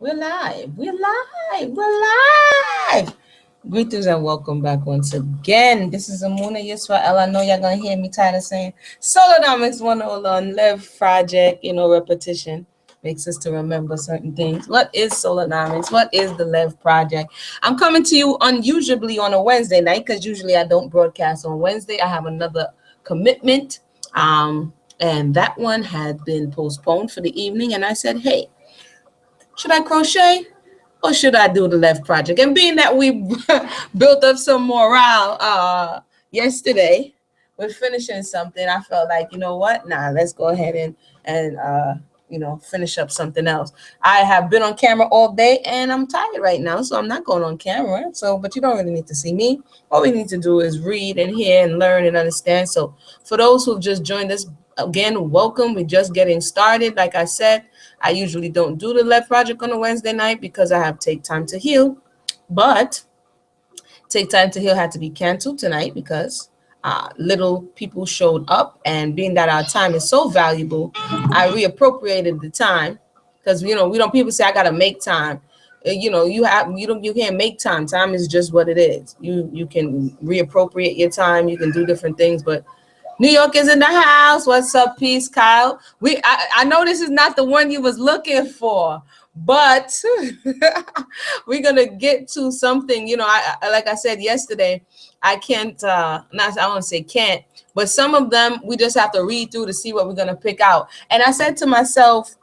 We're live. We're live. We're live. Greetings and welcome back once again. This is Amuna Yisrael. I know y'all gonna hear me tired of saying Solonomics 101 Lev project. Repetition makes us to remember certain things. What is Solonomics? What is the Lev project? I'm coming to you unusually on a Wednesday night because usually I don't broadcast on Wednesday. I have another commitment. And that one had been postponed for the evening. And I said, hey, should I crochet or should I do the Left project? And being that we built up some morale yesterday with finishing something, I felt like, you know what? Nah, let's go ahead and finish up something else. I have been on camera all day and I'm tired right now, so I'm not going on camera. But you don't really need to see me. All we need to do is read and hear and learn and understand. So for those who've just joined us, again, welcome. We're just getting started. Like I said, I usually don't do the Left project on a Wednesday night because I have Take Time to Heal. But Take Time to Heal had to be canceled tonight because little people showed up. And being that our time is so valuable, I reappropriated the time because, we don't, people say I got to make time. You can't make time. Time is just what it is. You can reappropriate your time. You can do different things, but New York is in the house. What's up, Peace, Kyle? I know this is not the one you was looking for, but we're gonna get to something. Like I said yesterday, I can't. I won't say can't, but some of them we just have to read through to see what we're gonna pick out. And I said to myself,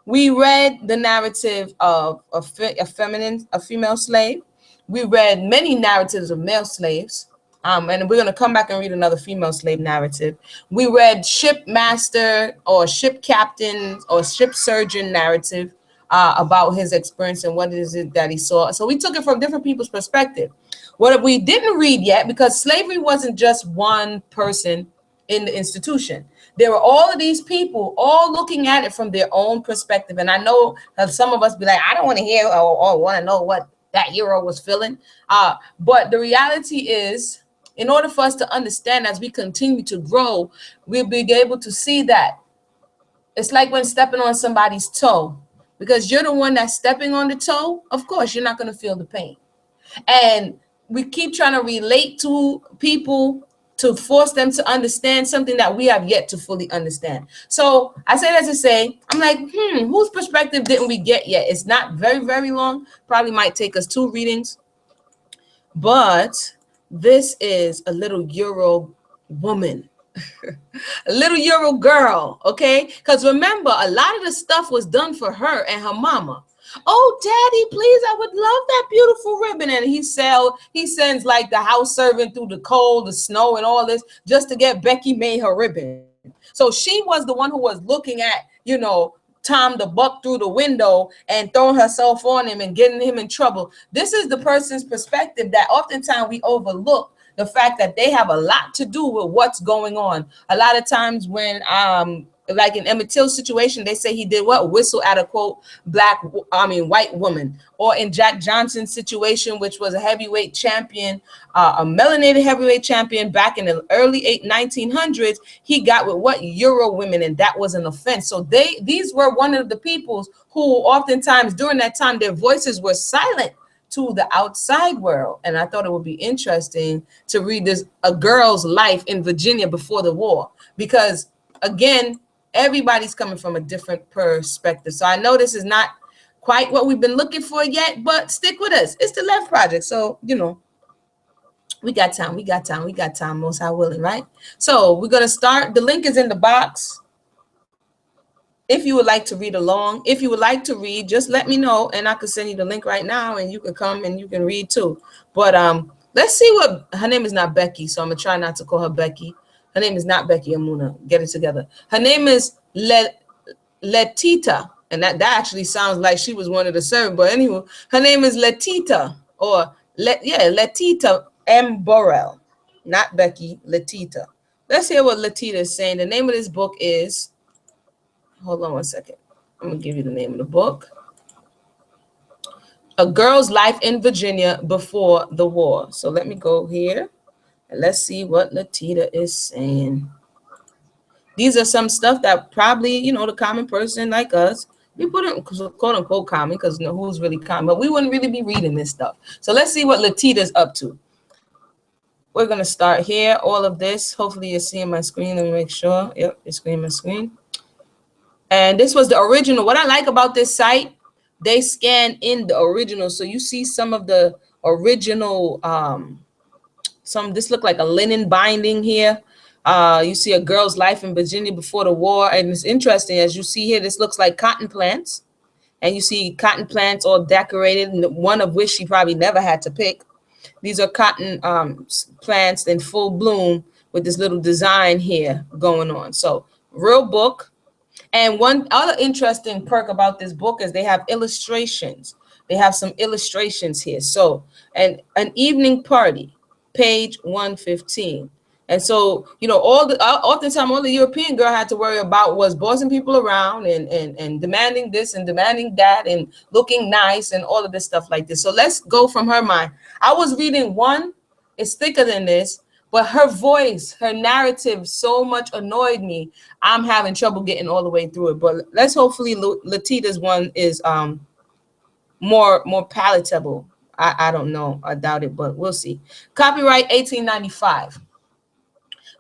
we read the narrative of a female slave. We read many narratives of male slaves. And we're going to come back and read another female slave narrative. We read ship master or ship captain or ship surgeon narrative about his experience and what is it that he saw. So we took it from different people's perspective. What we didn't read yet, because slavery wasn't just one person in the institution. There were all of these people all looking at it from their own perspective. And I know that some of us be like, I don't want to hear or want to know what that hero was feeling. But the reality is, in order for us to understand as we continue to grow, we'll be able to see that it's like when stepping on somebody's toe, because you're the one that's stepping on the toe. Of course, you're not going to feel the pain. And we keep trying to relate to people to force them to understand something that we have yet to fully understand. So I say that to say, I'm like, whose perspective didn't we get yet? It's not very, very long. Probably might take us 2 readings. But this is a little Euro woman, a little Euro girl, okay? Because remember, a lot of the stuff was done for her and her mama. Oh, daddy, please, I would love that beautiful ribbon. And he sends like the house servant through the cold, the snow, and all this just to get Becky made her ribbon. So she was the one who was looking at, Tom the Buck through the window and throwing herself on him and getting him in trouble. This is the person's perspective that oftentimes we overlook, the fact that they have a lot to do with what's going on. A lot of times when like in Emmett Till's situation, they say he did what? Whistle at a quote white woman. Or in Jack Johnson's situation, which was a heavyweight champion, a melanated heavyweight champion back in the early 1900s, he got with what? Euro women, and that was an offense. So these were one of the peoples who oftentimes during that time, their voices were silent to the outside world. And I thought it would be interesting to read a girl's life in Virginia before the war, because again, everybody's coming from a different perspective. So I know this is not quite what we've been looking for yet, but stick with us. It's the Left project. So, we got time, most high willing, right? So we're going to start. The link is in the box. If you would like to read along, if you would like to read, just let me know and I can send you the link right now and you can come and you can read too. But let's see what, her name is not Becky, so I'm going to try not to call her Becky. Her name is not Becky Amuna. Get it together. Her name is Letita. And that actually sounds like she was one of the servants. But anyway, her name is Letita Letita M. Burrell. Not Becky, Letita. Let's hear what Letita is saying. The name of this book is, hold on one second. I'm going to give you the name of the book. A Girl's Life in Virginia Before the War. So let me go here. And let's see what Letita is saying. These are some stuff that probably, the common person like us We put it quote unquote common because you know who's really common, but we wouldn't really be reading this stuff. So let's see what Latita's up to. We're gonna start here. All of this. Hopefully you're seeing my screen. Let me make sure. Yep, you're seeing my screen. And this was the original. What I like about this site, they scan in the original, so you see some of the original. This looked like a linen binding here. You see a girl's life in Virginia before the war, and it's interesting as you see here. This looks like cotton plants, and you see cotton plants all decorated, one of which she probably never had to pick. These are cotton plants in full bloom with this little design here going on. So real book. And one other interesting perk about this book is they have illustrations. They have some illustrations here. So an evening party, page 115. And so, you know, oftentimes all the European girl had to worry about was bossing people around and demanding this and demanding that and looking nice and all of this stuff like this. So let's go from her mind. I was reading one, it's thicker than this, but her voice, her narrative so much annoyed me. I'm having trouble getting all the way through it. But let's hopefully Latita's one is more palatable. I don't know. I doubt it, but we'll see. Copyright 1895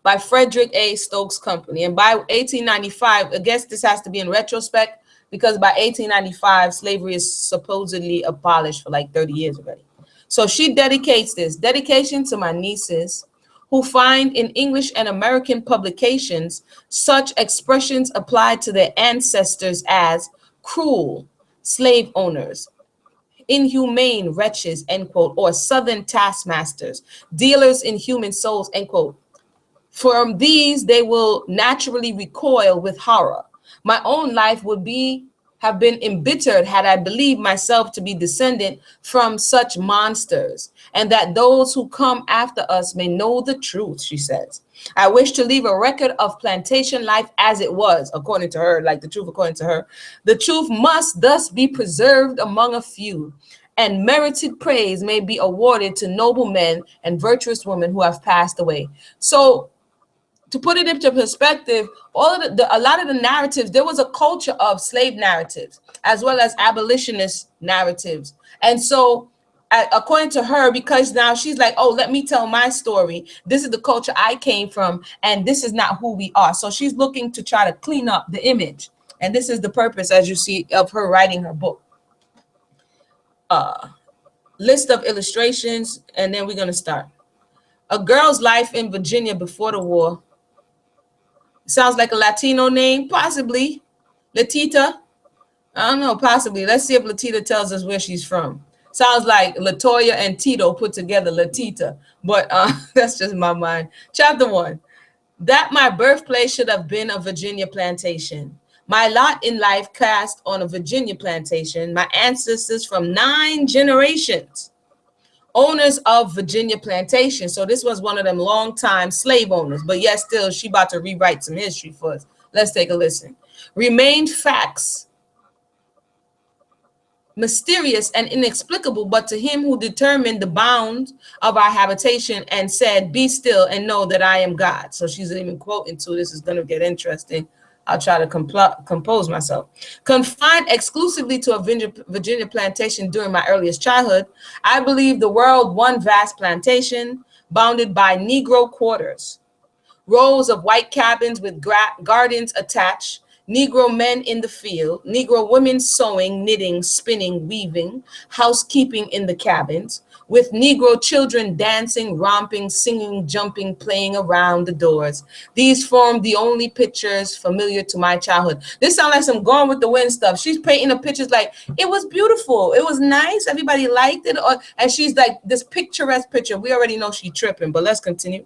by Frederick A. Stokes Company. And by 1895, I guess this has to be in retrospect because by 1895, slavery is supposedly abolished for like 30 years already. So she dedicates this dedication to my nieces who find in English and American publications such expressions applied to their ancestors as cruel, slave owners, inhumane wretches, end quote, or southern taskmasters, dealers in human souls, end quote. From these, they will naturally recoil with horror. My own life would have been embittered had I believed myself to be descendant from such monsters, and that those who come after us may know the truth, she says. I wish to leave a record of plantation life as it was, according to her, like the truth according to her. The truth must thus be preserved among a few, and merited praise may be awarded to noble men and virtuous women who have passed away. So to put it into perspective, a lot of the narratives, there was a culture of slave narratives as well as abolitionist narratives. And so according to her, because now she's like, oh, let me tell my story. This is the culture I came from, and this is not who we are. So she's looking to try to clean up the image. And this is the purpose, as you see, of her writing her book. List of illustrations, and then we're going to start. A girl's life in Virginia before the war. Sounds like a Latino name, possibly. Latita, I don't know, possibly. Let's see if Latita tells us where she's from. Sounds like Latoya and Tito put together, Latita, but that's just my mind. Chapter 1, that my birthplace should have been a Virginia plantation. My lot in life cast on a Virginia plantation, my ancestors from 9 generations. Owners of Virginia plantation. So this was one of them long-time slave owners, but yet still she about to rewrite some history for us. Let's take a listen. Remained facts mysterious and inexplicable, but to him who determined the bounds of our habitation and said, be still and know that I am God. So she's even quoting to this is going to get interesting. I'll try to compose myself. Confined exclusively to a Virginia plantation during my earliest childhood, I believe the world one vast plantation bounded by Negro quarters, rows of white cabins with gardens attached, Negro men in the field, Negro women sewing, knitting, spinning, weaving, housekeeping in the cabins, with Negro children dancing, romping, singing, jumping, playing around the doors. These formed the only pictures familiar to my childhood. This sounds like some Gone with the Wind stuff. She's painting the pictures like, it was beautiful, it was nice, everybody liked it, and she's like this picturesque picture. We already know she's tripping, but let's continue.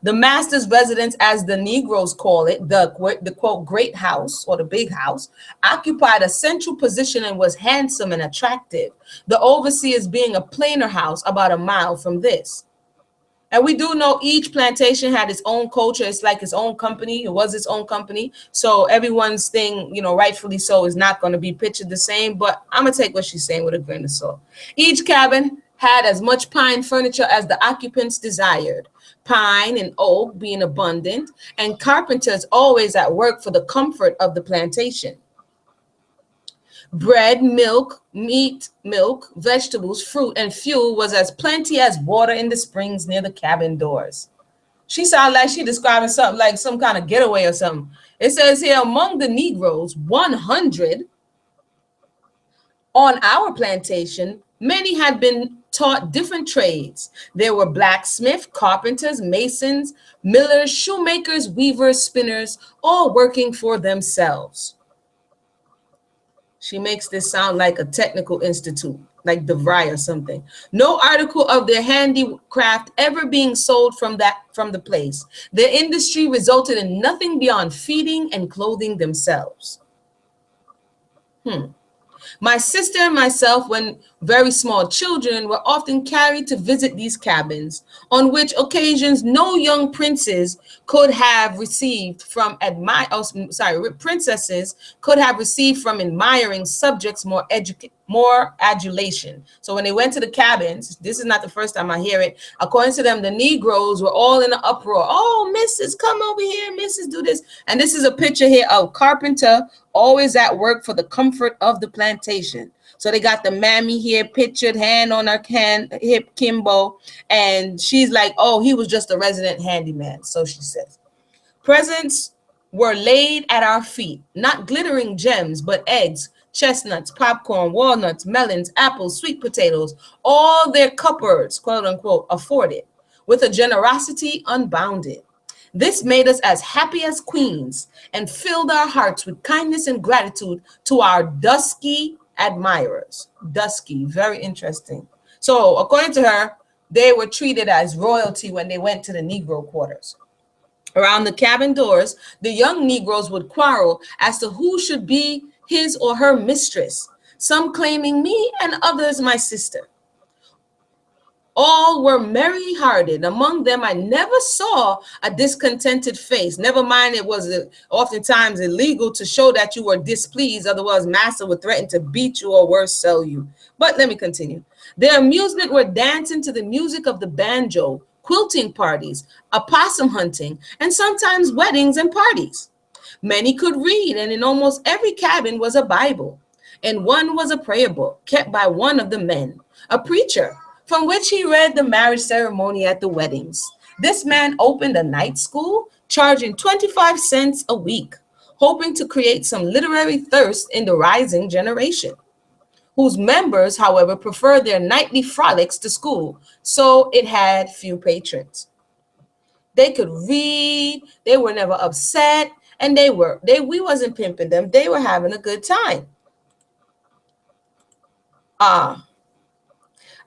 The master's residence, as the Negroes call it, the quote, great house or the big house, occupied a central position and was handsome and attractive. The overseer's being a plainer house about a mile from this. And we do know each plantation had its own culture. It's like its own company. It was its own company. So everyone's thing, you know, rightfully so, is not going to be pictured the same. But I'm going to take what she's saying with a grain of salt. Each cabin had as much pine furniture as the occupants desired. Pine and oak being abundant, and carpenters always at work for the comfort of the plantation. Bread, milk, meat, milk, vegetables, fruit, and fuel was as plenty as water in the springs near the cabin doors. She sounded like she describing something like some kind of getaway or something. It says here, among the Negroes, 100 on our plantation, many had been taught different trades. There were blacksmiths, carpenters, masons, millers, shoemakers, weavers, spinners, all working for themselves. She makes this sound like a technical institute, like DeVry or something. No article of their handicraft ever being sold from the place. Their industry resulted in nothing beyond feeding and clothing themselves. My sister and myself, when very small children, were often carried to visit these cabins, on which occasions no young princes could have received from princesses could have received from admiring subjects more adulation. So when they went to the cabins, this is not the first time I hear it. According to them, the Negroes were all in an uproar. Oh, Mrs., come over here, Mrs., do this. And this is a picture here of carpenter always at work for the comfort of the plantation. So they got the mammy here pictured, hand on her hip, Kimbo, and she's like, oh, he was just a resident handyman, so she says. Presents were laid at our feet, not glittering gems, but eggs, chestnuts, popcorn, walnuts, melons, apples, sweet potatoes, all their cupboards, quote unquote, afforded, with a generosity unbounded. This made us as happy as queens and filled our hearts with kindness and gratitude to our dusky admirers. Dusky, very interesting. So according to her, they were treated as royalty when they went to the Negro quarters. Around the cabin doors, the young Negroes would quarrel as to who should be his or her mistress, some claiming me and others my sister. All were merry-hearted. Among them, I never saw a discontented face. Never mind, it was oftentimes illegal to show that you were displeased. Otherwise, master would threaten to beat you or worse, sell you. But let me continue. Their amusement were dancing to the music of the banjo, quilting parties, opossum hunting, and sometimes weddings and parties. Many could read, and in almost every cabin was a Bible. And one was a prayer book kept by one of the men, a preacher, from which he read the marriage ceremony at the weddings. This man opened a night school, charging 25 cents a week, hoping to create some literary thirst in the rising generation, whose members, however, preferred their nightly frolics to school, so it had few patrons. They could read, they were never upset, and we wasn't pimping them, they were having a good time.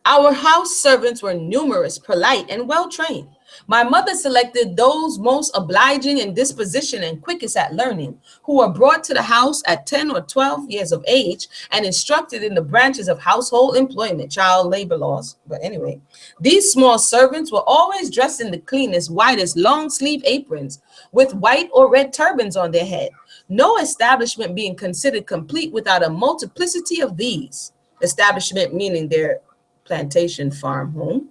Our house servants were numerous, polite, and well-trained. My mother selected those most obliging in disposition and quickest at learning, who were brought to the house at 10 or 12 years of age and instructed in the branches of household employment, child labor laws. But anyway, these small servants were always dressed in the cleanest, whitest, long-sleeve aprons with white or red turbans on their head, no establishment being considered complete without a multiplicity of these. Establishment meaning their plantation farm home.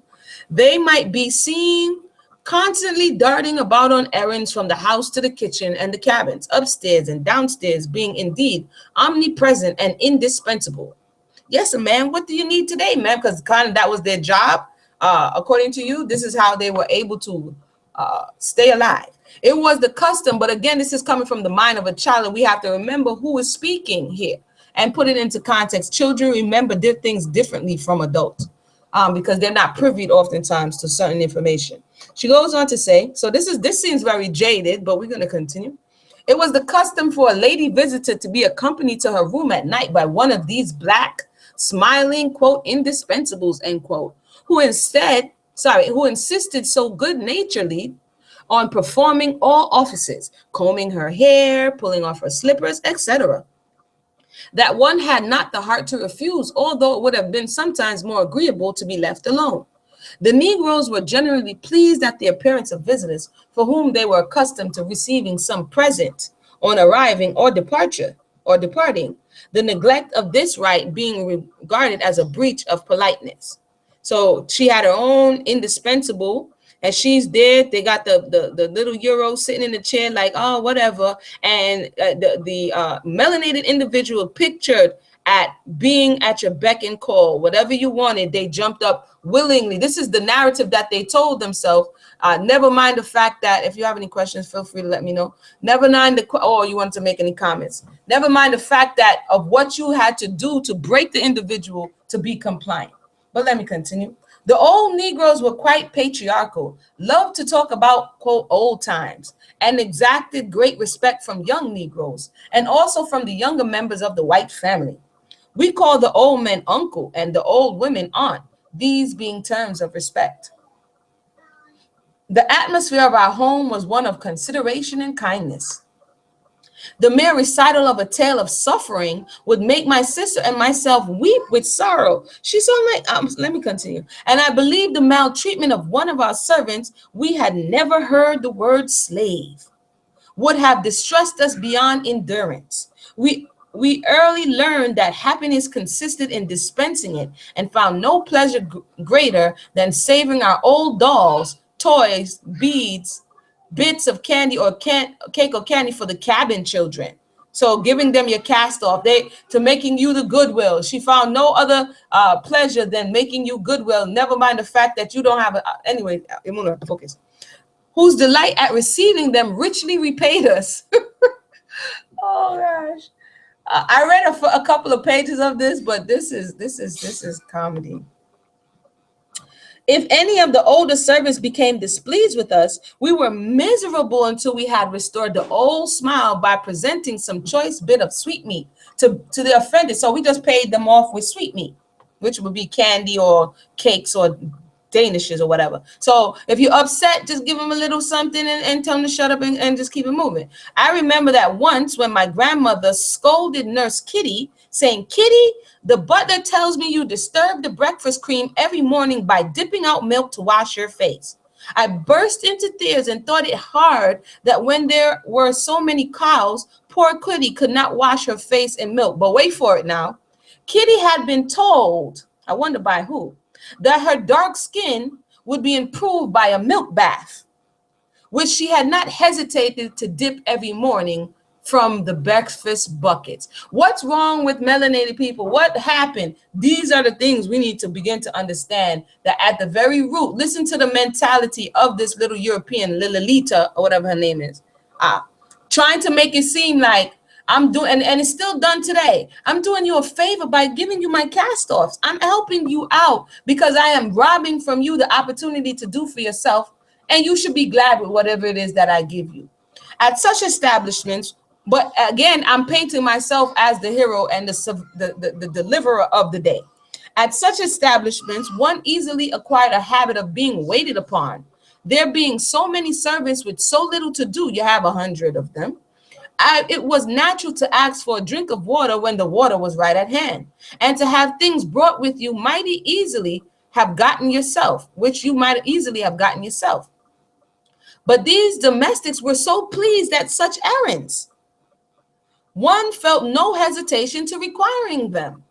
They might be seen constantly darting about on errands from the house to the kitchen and the cabins, upstairs and downstairs, being indeed omnipresent and indispensable. Yes, ma'am, what do you need today, ma'am? Because kind of that was their job. According to you, this is how they were able to stay alive. It was the custom, but again, this is coming from the mind of a child, and we have to remember who is speaking here and put it into context. Children remember their things differently from adults because they're not privy oftentimes to certain information. She goes on to say, so this seems very jaded, but we're going to continue. It was the custom for a lady visitor to be accompanied to her room at night by one of these black, smiling, quote, indispensables, end quote, who insisted so good-naturedly on performing all offices, combing her hair, pulling off her slippers, etc., that one had not the heart to refuse, although it would have been sometimes more agreeable to be left alone. The Negroes were generally pleased at the appearance of visitors for whom they were accustomed to receiving some present on arriving or departing, the neglect of this right being regarded as a breach of politeness. So she had her own indispensable, and she's there. They got the little Euro sitting in the chair like, oh, whatever. And the melanated individual pictured at being at your beck and call. Whatever you wanted, they jumped up willingly. This is the narrative that they told themselves. Never mind the fact that if you have any questions, feel free to let me know. Never mind or you want to make any comments. Never mind the fact that of what you had to do to break the individual to be compliant. But let me continue. The old Negroes were quite patriarchal, loved to talk about, quote, old times, and exacted great respect from young Negroes and also from the younger members of the white family. We call the old men uncle and the old women aunt, these being terms of respect. The atmosphere of our home was one of consideration and kindness. The mere recital of a tale of suffering would make my sister and myself weep with sorrow. She said, let me continue. And I believe the maltreatment of one of our servants, we had never heard the word slave, would have distressed us beyond endurance. We early learned that happiness consisted in dispensing it and found no pleasure greater than saving our old dolls, toys, beads, bits of candy or cake or candy for the cabin children. So giving them your cast off, to making you the goodwill. She found no other pleasure than making you goodwill. Never mind the fact that you don't have anyway. Imuna, focus. Whose delight at receiving them richly repaid us. Oh gosh, I read a couple of pages of this, but this is comedy. If any of the older servants became displeased with us, we were miserable until we had restored the old smile by presenting some choice bit of sweetmeat to the offended. So we just paid them off with sweetmeat, which would be candy or cakes or danishes or whatever. So if you're upset, just give them a little something and tell them to shut up and just keep it moving. I remember that once when my grandmother scolded Nurse Kitty, saying, "Kitty, the butler tells me you disturb the breakfast cream every morning by dipping out milk to wash your face." I burst into tears and thought it hard that when there were so many cows, poor Kitty could not wash her face in milk. But wait for it now. Kitty had been told, I wonder by who, that her dark skin would be improved by a milk bath, which she had not hesitated to dip every morning from the breakfast buckets. What's wrong with melanated people? What happened? These are the things we need to begin to understand, that at the very root, listen to the mentality of this little European, Lilita, or whatever her name is, trying to make it seem like I'm doing, and it's still done today. I'm doing you a favor by giving you my cast-offs. I'm helping you out because I am robbing from you the opportunity to do for yourself, and you should be glad with whatever it is that I give you. At such establishments, but again, I'm painting myself as the hero and the deliverer of the day. At such establishments, one easily acquired a habit of being waited upon. There being so many servants with so little to do, you have 100 of them. It was natural to ask for a drink of water when the water was right at hand, and to have things brought with you mighty easily have gotten yourself, which you might easily have gotten yourself. But these domestics were so pleased at such errands, one felt no hesitation to requiring them.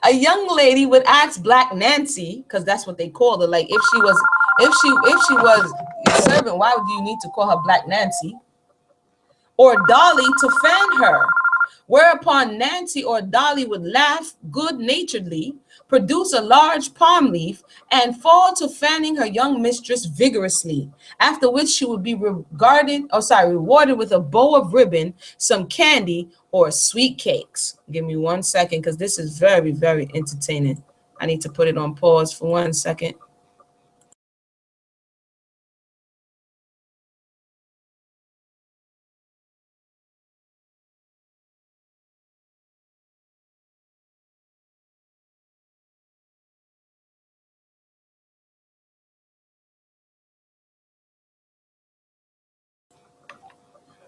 A young lady would ask Black Nancy, because that's what they called her, like if she was a servant, why would you need to call her Black Nancy? Or Dolly to fan her, whereupon Nancy or Dolly would laugh good-naturedly, produce a large palm leaf, and fall to fanning her young mistress vigorously, after which she would be rewarded with a bow of ribbon, some candy, or sweet cakes. Give me 1 second, because this is very, very entertaining. I need to put it on pause for 1 second.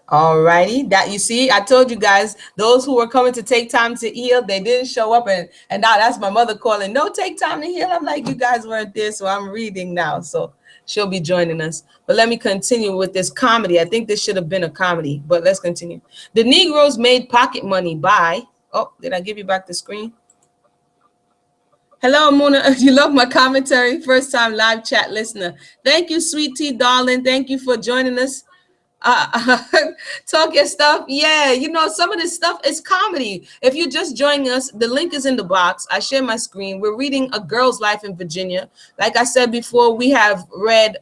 All righty, that you see, I told you guys, those who were coming to take time to heal, they didn't show up, and now that's my mother calling. No, take time to heal. I'm like, you guys weren't there, so I'm reading now, so she'll be joining us. But let me continue with this comedy. I think this should have been a comedy, but let's continue. The Negroes made pocket money by. Oh, did I give you back the screen? Hello, Mona. You love my commentary. First time live chat listener. Thank you, sweet tea, darling. Thank you for joining us. uh, talk your stuff. Yeah, you know, some of this stuff is comedy. If you're just joining us, the link is in the box. I share my screen. We're reading A Girl's Life in Virginia. Like I said before, we have read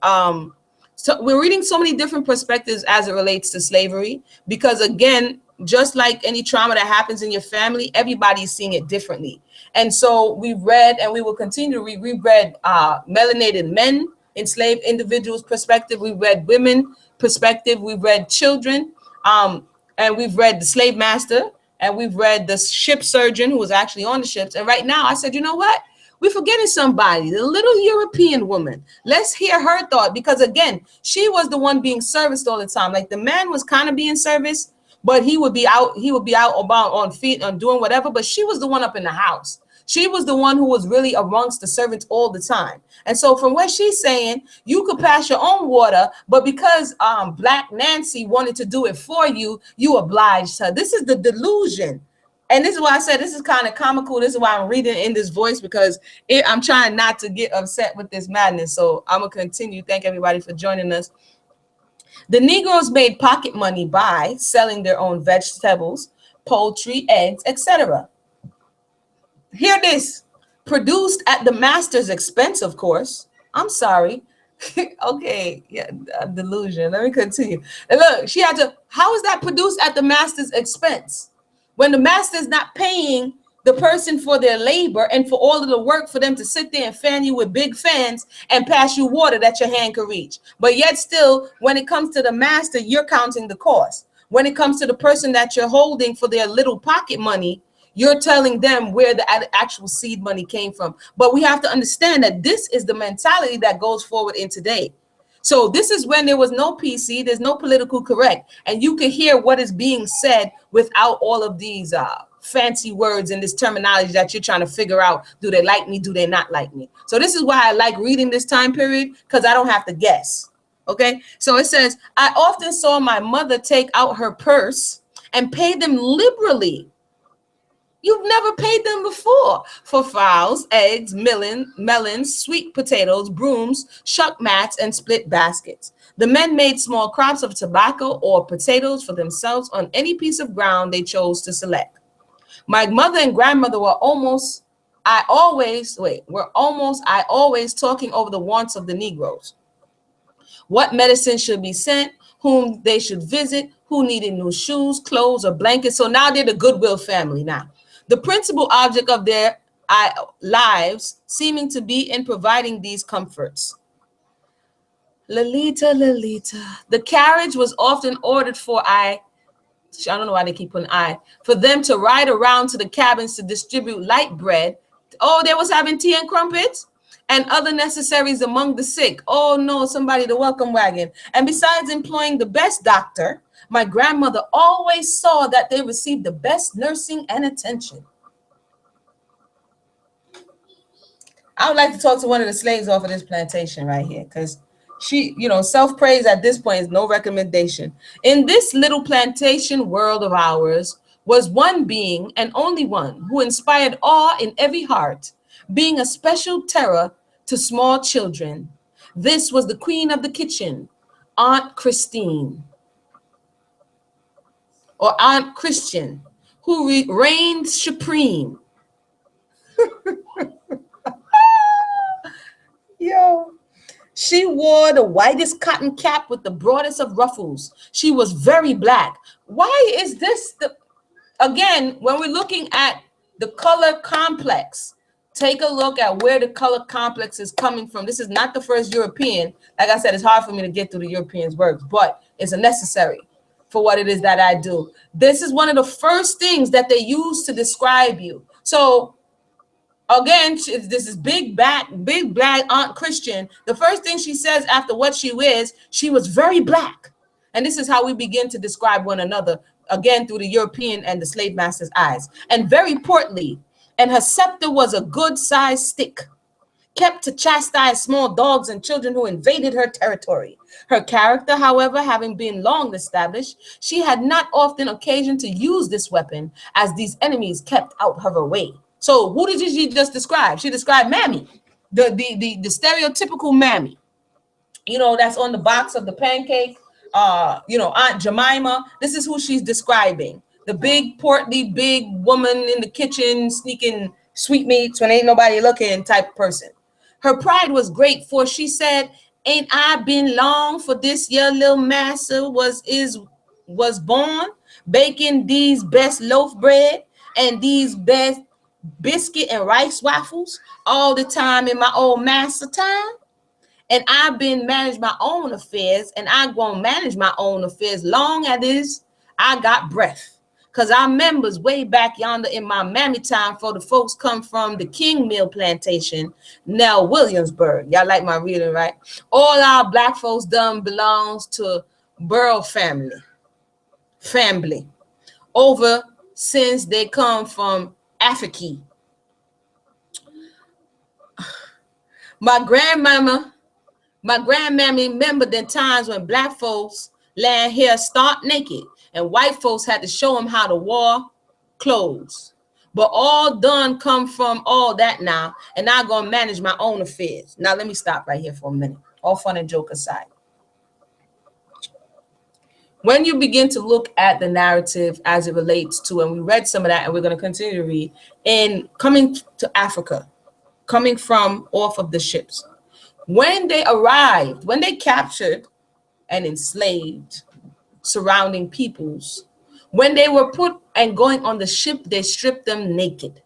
so we're reading so many different perspectives as it relates to slavery, because again, just like any trauma that happens in your family, everybody's seeing it differently. And so we read, and we will continue to read. We read melanated men, enslaved individuals perspective. We read women perspective. We read children, and we've read the slave master, and we've read the ship surgeon who was actually on the ships. And right now I said, you know what? We're forgetting somebody, the little European woman. Let's hear her thought, because again, she was the one being serviced all the time. Like the man was kind of being serviced, but he would be out about on feet and doing whatever. But she was the one up in the house. She was the one who was really amongst the servants all the time. And so from what she's saying, you could pass your own water, but because Black Nancy wanted to do it for you, you obliged her. This is the delusion. And this is why I said this is kind of comical. This is why I'm reading in this voice, because I'm trying not to get upset with this madness. So I'm going to continue. Thank everybody for joining us. The Negroes made pocket money by selling their own vegetables, poultry, eggs, etc. Hear this. Produced at the master's expense, of course. I'm sorry. Okay, yeah, delusion. Let me continue. And look, she had to, how is that produced at the master's expense? When the master's not paying the person for their labor and for all of the work for them to sit there and fan you with big fans and pass you water that your hand can reach. But yet still, when it comes to the master, you're counting the cost. When it comes to the person that you're holding for their little pocket money, you're telling them where the actual seed money came from. But we have to understand that this is the mentality that goes forward in today. So this is when there was no PC, there's no political correct, and you can hear what is being said without all of these fancy words and this terminology that you're trying to figure out. Do they like me? Do they not like me? So this is why I like reading this time period, because I don't have to guess. Okay, so it says, I often saw my mother take out her purse and pay them liberally. You've never paid them before for fowls, eggs, melons, sweet potatoes, brooms, shuck mats, and split baskets. The men made small crops of tobacco or potatoes for themselves on any piece of ground they chose to select. My mother and grandmother were I always talking over the wants of the Negroes. What medicine should be sent, whom they should visit, who needed new shoes, clothes, or blankets. So now they're the Goodwill family now. The principal object of their lives seeming to be in providing these comforts. Lolita, Lolita. The carriage was often ordered for I don't know why they keep putting for them to ride around to the cabins to distribute light bread. Oh, they was having tea and crumpets and other necessaries among the sick. Oh no, somebody the welcome wagon. And besides employing the best doctor, my grandmother always saw that they received the best nursing and attention. I would like to talk to one of the slaves off of this plantation right here, because she, self-praise at this point is no recommendation. In this little plantation world of ours was one being, and only one, who inspired awe in every heart, being a special terror to small children. This was the queen of the kitchen, Aunt Christine, or Aunt Christian, who reigned supreme. Yo. She wore the whitest cotton cap with the broadest of ruffles. She was very black. Why is this again, when we're looking at the color complex, take a look at where the color complex is coming from. This is not the first European. Like I said, it's hard for me to get through the Europeans' works, but it's a necessary for what it is that I do. This is one of the first things that they use to describe you. So again, this is big black Aunt Christian. The first thing she says after what she wears, she was very black. And this is how we begin to describe one another, again, through the European and the slave master's eyes. And very portly, and her scepter was a good-sized stick, kept to chastise small dogs and children who invaded her territory. Her character, however, having been long established, she had not often occasion to use this weapon, as these enemies kept out of her way. So who did she just describe? She described Mammy, the stereotypical Mammy. That's on the box of the pancake. Aunt Jemima. This is who she's describing. The big, portly, big woman in the kitchen sneaking sweetmeats when ain't nobody looking type person. Her pride was great, for she said, "Ain't I been long for this your little massa was born, baking these best loaf bread and these best biscuit and rice waffles all the time in my old master time? And I've been manage my own affairs, and I gonna manage my own affairs long as I got breath. Cause our members way back yonder in my mammy time, for the folks come from the King Mill Plantation, now Williamsburg. Y'all like my reading, right? All our black folks done belongs to Burrow family. Over since they come from Africa. My grandmammy remembered the times when black folks land here stark naked and white folks had to show them how to wear clothes. But all done come from all that now, and I'm gonna manage my own affairs. Now let me stop right here for a minute. All fun and joke aside. When you begin to look at the narrative as it relates to, and we read some of that and we're going to continue to read, in coming to Africa, coming from off of the ships, when they arrived, when they captured and enslaved surrounding peoples, when they were put and going on the ship, they stripped them naked.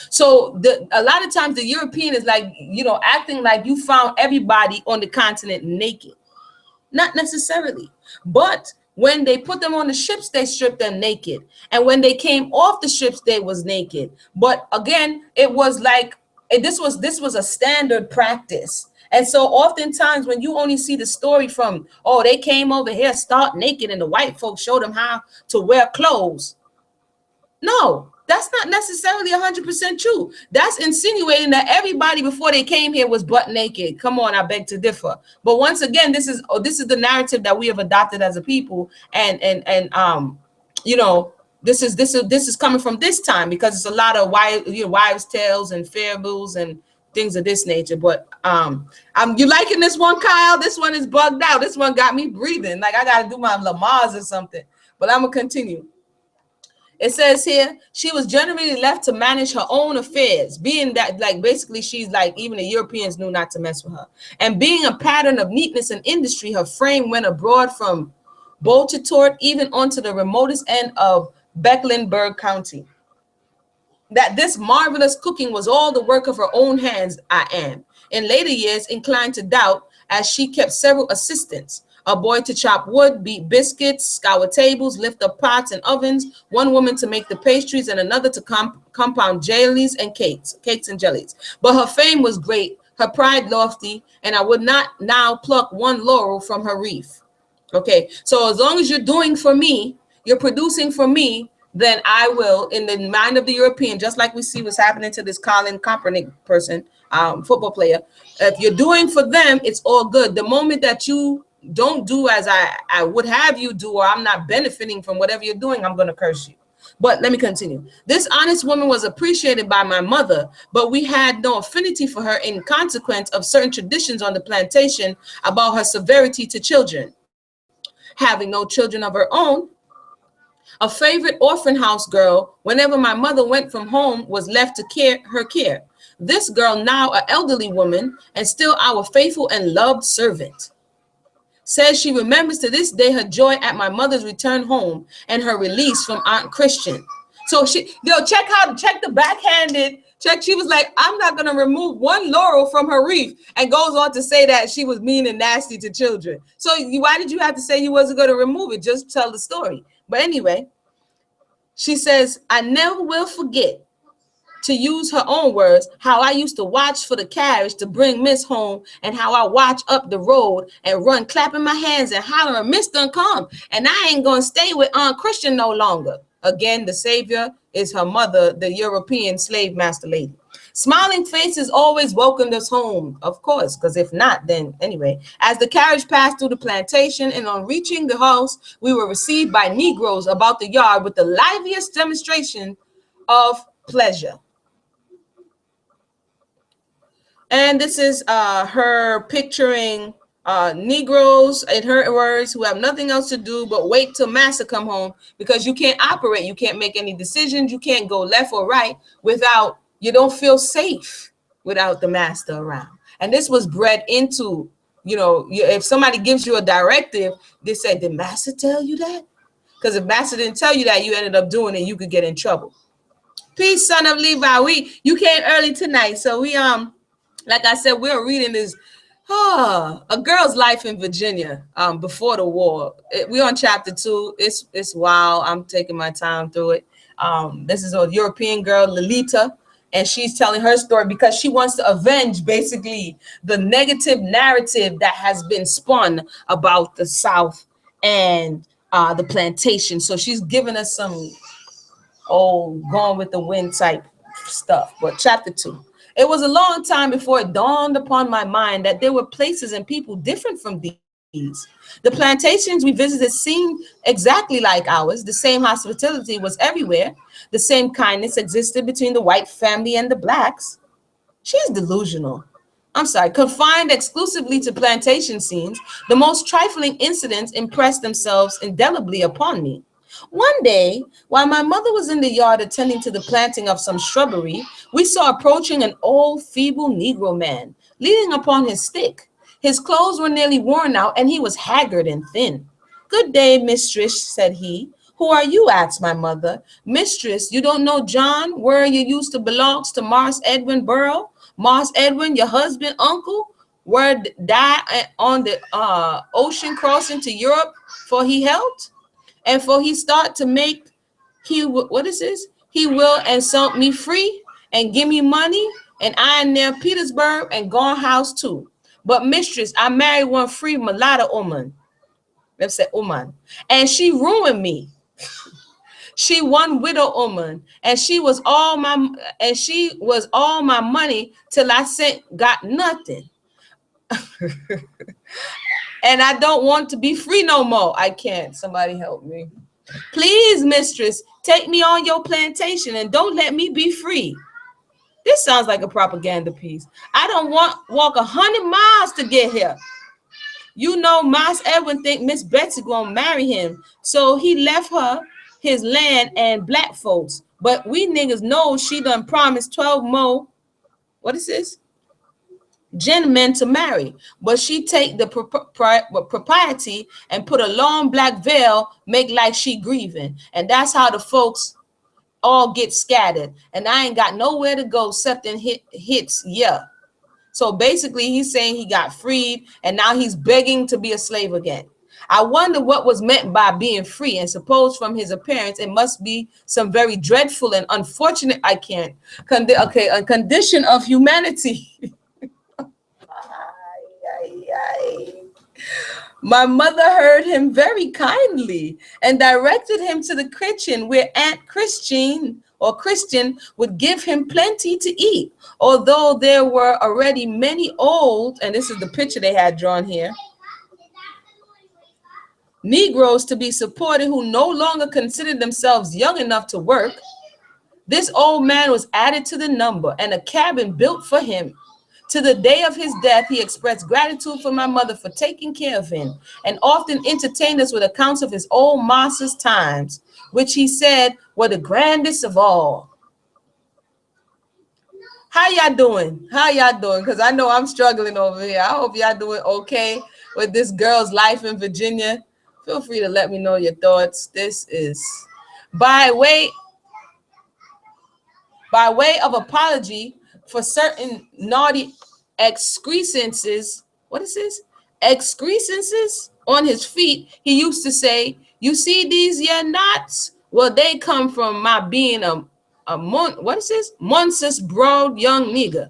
So a lot of times the European is like, acting like you found everybody on the continent naked. Not necessarily, but when they put them on the ships, they stripped them naked. And when they came off the ships, they was naked. But again, it was like, this was a standard practice. And so oftentimes when you only see the story from, oh, they came over here stark naked and the white folks showed them how to wear clothes. No, that's not necessarily 100% true. That's insinuating that everybody before they came here was butt naked. Come on, I beg to differ. But once again, this is the narrative that we have adopted as a people, and this is coming from this time, because it's a lot of wives' tales and fables and things of this nature. But you liking this one, Kyle? This one is bugged out. This one got me breathing like I gotta do my Lamaze or something. But I'm gonna continue. It says here, she was generally left to manage her own affairs, being that, like, basically she's like, even the Europeans knew not to mess with her. And being a pattern of neatness and industry, her frame went abroad from Boltetort even onto the remotest end of Mecklenburg County. That this marvelous cooking was all the work of her own hands, I am, in later years, inclined to doubt, as she kept several assistants. A boy to chop wood, beat biscuits, scour tables, lift up pots and ovens, one woman to make the pastries, and another to compound jellies and cakes and jellies. But her fame was great, her pride lofty, and I would not now pluck one laurel from her wreath. Okay, so as long as you're doing for me, you're producing for me, then I will, in the mind of the European, just like we see what's happening to this Colin Kaepernick person, football player. If you're doing for them, it's all good. The moment that you don't do as I would have you do, or I'm not benefiting from whatever you're doing, I'm going to curse you. But let me continue. This honest woman was appreciated by my mother, but we had no affinity for her in consequence of certain traditions on the plantation about her severity to children. Having no children of her own, a favorite orphan house girl, whenever my mother went from home, was left to her care. This girl, now an elderly woman and still our faithful and loved servant, says she remembers to this day her joy at my mother's return home and her release from Aunt Christian. So check the backhanded check. She was like, I'm not going to remove one laurel from her wreath, and goes on to say that she was mean and nasty to children. So why did you have to say you wasn't going to remove it? Just tell the story. But anyway, she says, I never will forget, to use her own words, how I used to watch for the carriage to bring Miss home, and how I watch up the road and run clapping my hands and hollering, Miss done come, and I ain't gonna stay with Aunt Christian no longer. Again, the savior is her mother, the European slave master lady. Smiling faces always welcomed us home, of course, because if not, then anyway. As the carriage passed through the plantation, and on reaching the house, we were received by Negroes about the yard with the liveliest demonstration of pleasure. And this is her picturing Negroes, in her words, who have nothing else to do but wait till master come home, because you can't operate, you can't make any decisions, you can't go left or right without, you don't feel safe without the master around. And this was bred into, if somebody gives you a directive, they say, did master tell you that? Because if master didn't tell you that, you ended up doing it, you could get in trouble. Peace, son of Levi. You came early tonight, so we like I said, we're reading this A Girl's Life in Virginia before the war. We're on chapter 2. It's wild. I'm taking my time through it. This is a European girl, Lolita, and she's telling her story because she wants to avenge basically the negative narrative that has been spun about the South and the plantation. So she's giving us some gone with the wind type stuff. But chapter 2. It was a long time before it dawned upon my mind that there were places and people different from these. The plantations we visited seemed exactly like ours. The same hospitality was everywhere. The same kindness existed between the white family and the blacks. She's delusional. I'm sorry, confined exclusively to plantation scenes, the most trifling incidents impressed themselves indelibly upon me. One day, while my mother was in the yard attending to the planting of some shrubbery, we saw approaching an old, feeble Negro man, leaning upon his stick. His clothes were nearly worn out, and he was haggard and thin. "Good day, mistress," said he. "Who are you?" asked my mother. "Mistress, you don't know John, where you used to belongs to Mars Edwin Burrow? Mars Edwin, your husband, uncle, where died on the ocean crossing to Europe, for he helped? And for he start to make, what is this? He will and salt me free and give me money, and I am near Petersburg and gone house too. But mistress, I married one free mulatto woman. Let's say woman, and she ruined me. She one widow woman, and she was all my money till I got nothing. And I don't want to be free no more. I can't. Somebody help me. Please, mistress, take me on your plantation and don't let me be free." This sounds like a propaganda piece. "I don't walk 100 miles to get here. You know, Mas Edwin think Miss Betsy gonna marry him, so he left her his land and black folks. But we niggas know she done promised 12 more. What is this? Gentlemen to marry, but she take the propriety and put a long black veil, make like she grieving, and that's how the folks all get scattered, and I ain't got nowhere to go except in hits. Yeah." So basically he's saying he got freed and now he's begging to be a slave again. I wonder what was meant by being free, and suppose from his appearance it must be some very dreadful and unfortunate, I can't, a condition of humanity. My mother heard him very kindly and directed him to the kitchen where Aunt Christine or Christian would give him plenty to eat, although there were already many old, and this is the picture they had drawn here, Negroes to be supported who no longer considered themselves young enough to work. This old man was added to the number and a cabin built for him. To the day of his death, he expressed gratitude for my mother for taking care of him and often entertained us with accounts of his old master's times, which he said were the grandest of all. How y'all doing? How y'all doing? Because I know I'm struggling over here. I hope y'all doing okay with this girl's life in Virginia. Feel free to let me know your thoughts. This is by way of apology for certain naughty excrescences. What is this? Excrescences on his feet. He used to say, "You see these yeah knots? Well, they come from my being what is this? Monsus broad young nigger."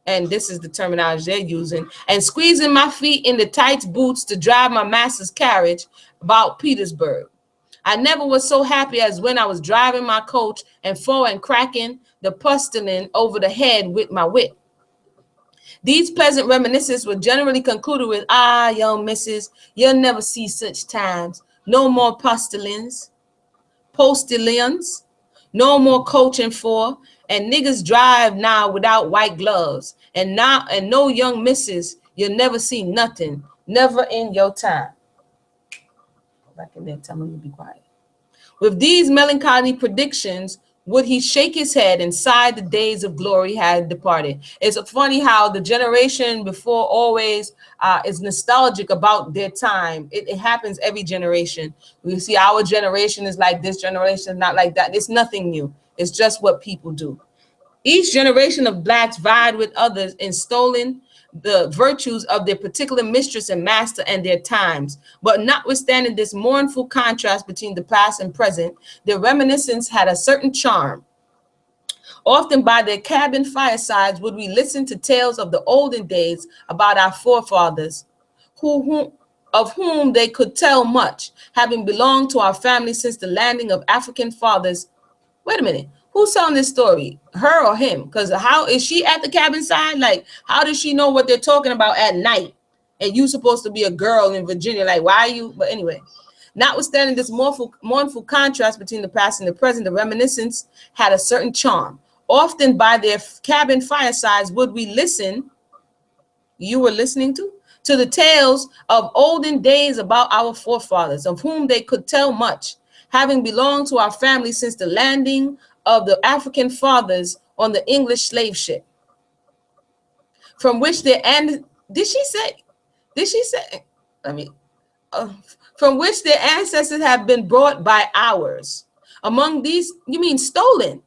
And this is the terminology they're using. "And squeezing my feet in the tight boots to drive my master's carriage about Petersburg. I never was so happy as when I was driving my coach and cracking the postilion over the head with my whip." These pleasant reminiscences were generally concluded with, "Ah, young missus, you'll never see such times. No more postilions, no more coaching for, and niggas drive now without white gloves, and no young missus, you'll never see nothing Never in your time. Go back in there, tell him to be quiet. With these melancholy predictions, would he shake his head and sigh the days of glory had departed? It's funny how the generation before always is nostalgic about their time. It happens every generation. We see our generation is like this generation is not like that. It's nothing new. It's just what people do. Each generation of blacks vied with others in stolen the virtues of their particular mistress and master and their times. But notwithstanding this mournful contrast between the past and present, their reminiscence had a certain charm. Often by their cabin firesides would we listen to tales of the olden days about our forefathers, of whom they could tell much, having belonged to our family since the landing of African fathers. Wait a minute. Who's telling this story? Her or him? Because how is she at the cabin side? Like, how does she know what they're talking about at night? And you supposed to be a girl in Virginia. Like, why are you? But anyway, notwithstanding this mournful contrast between the past and the present, the reminiscence had a certain charm. Often by their cabin firesides would we listen. You were listening to the tales of olden days about our forefathers, of whom they could tell much, having belonged to our family since the landing of the African fathers on the English slave ship, from which their from which their ancestors have been brought by ours. Among these, you mean stolen?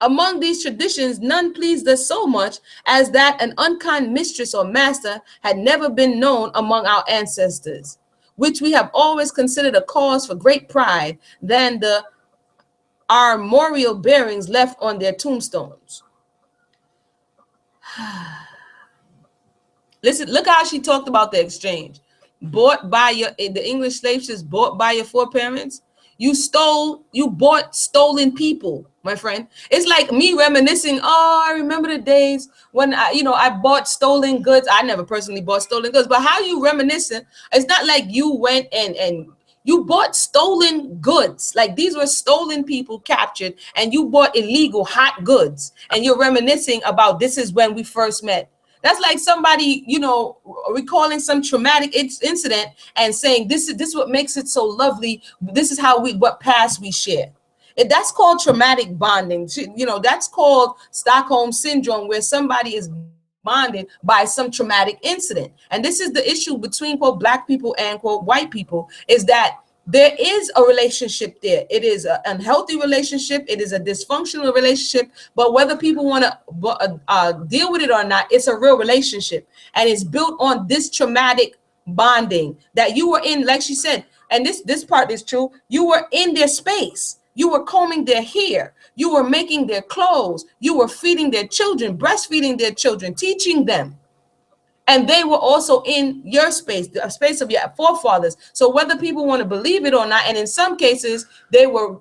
Among these traditions, none pleased us so much as that an unkind mistress or master had never been known among our ancestors, which we have always considered a cause for great pride than the armorial bearings left on their tombstones. Listen, look how she talked about the exchange. Bought by the English slave ships, bought by your foreparents. You bought stolen people, my friend. It's like me reminiscing. Oh, I remember the days when I bought stolen goods. I never personally bought stolen goods, but how you reminiscing? It's not like you went and you bought stolen goods. Like these were stolen people captured, and you bought illegal hot goods, and you're reminiscing about this is when we first met. That's like somebody, recalling some traumatic incident and saying, this is what makes it so lovely. This is what past we share. That's called traumatic bonding. That's called Stockholm syndrome, where somebody is bonded by some traumatic incident. And this is the issue between, quote, black people and, quote, white people, is that there is a relationship there. It is an unhealthy relationship. It is a dysfunctional relationship. But whether people want to deal with it or not, it's a real relationship. And it's built on this traumatic bonding that you were in, like she said. And this part is true. You were in their space. You were combing their hair. You were making their clothes. You were feeding their children, breastfeeding their children, teaching them. And they were also in your space, the space of your forefathers. So whether people want to believe it or not, and in some cases,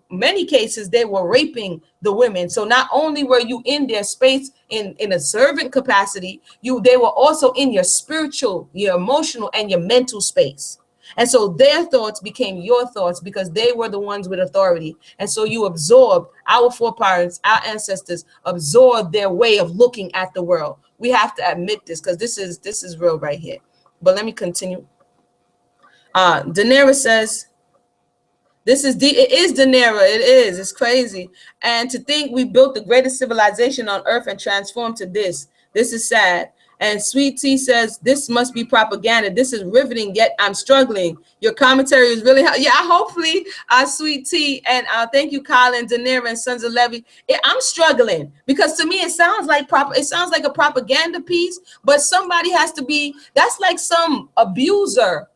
many cases, they were raping the women. So not only were you in their space in a servant capacity, they were also in your spiritual, your emotional, and your mental space. And so their thoughts became your thoughts because they were the ones with authority. And so you absorbed, our foreparents, our ancestors absorbed their way of looking at the world. We have to admit this because this is real right here. But let me continue. Daenerys says, it is Daenerys. It is. It's crazy. And to think we built the greatest civilization on earth and transformed to this. This is sad. And Sweet Tea says, this must be propaganda. This is riveting, yet I'm struggling. Your commentary is really, hopefully, Sweet Tea. And thank you, Colin, Daenerys, and Sons of Levi. I'm struggling because to me, it sounds like a propaganda piece, but somebody has to be, that's like some abuser,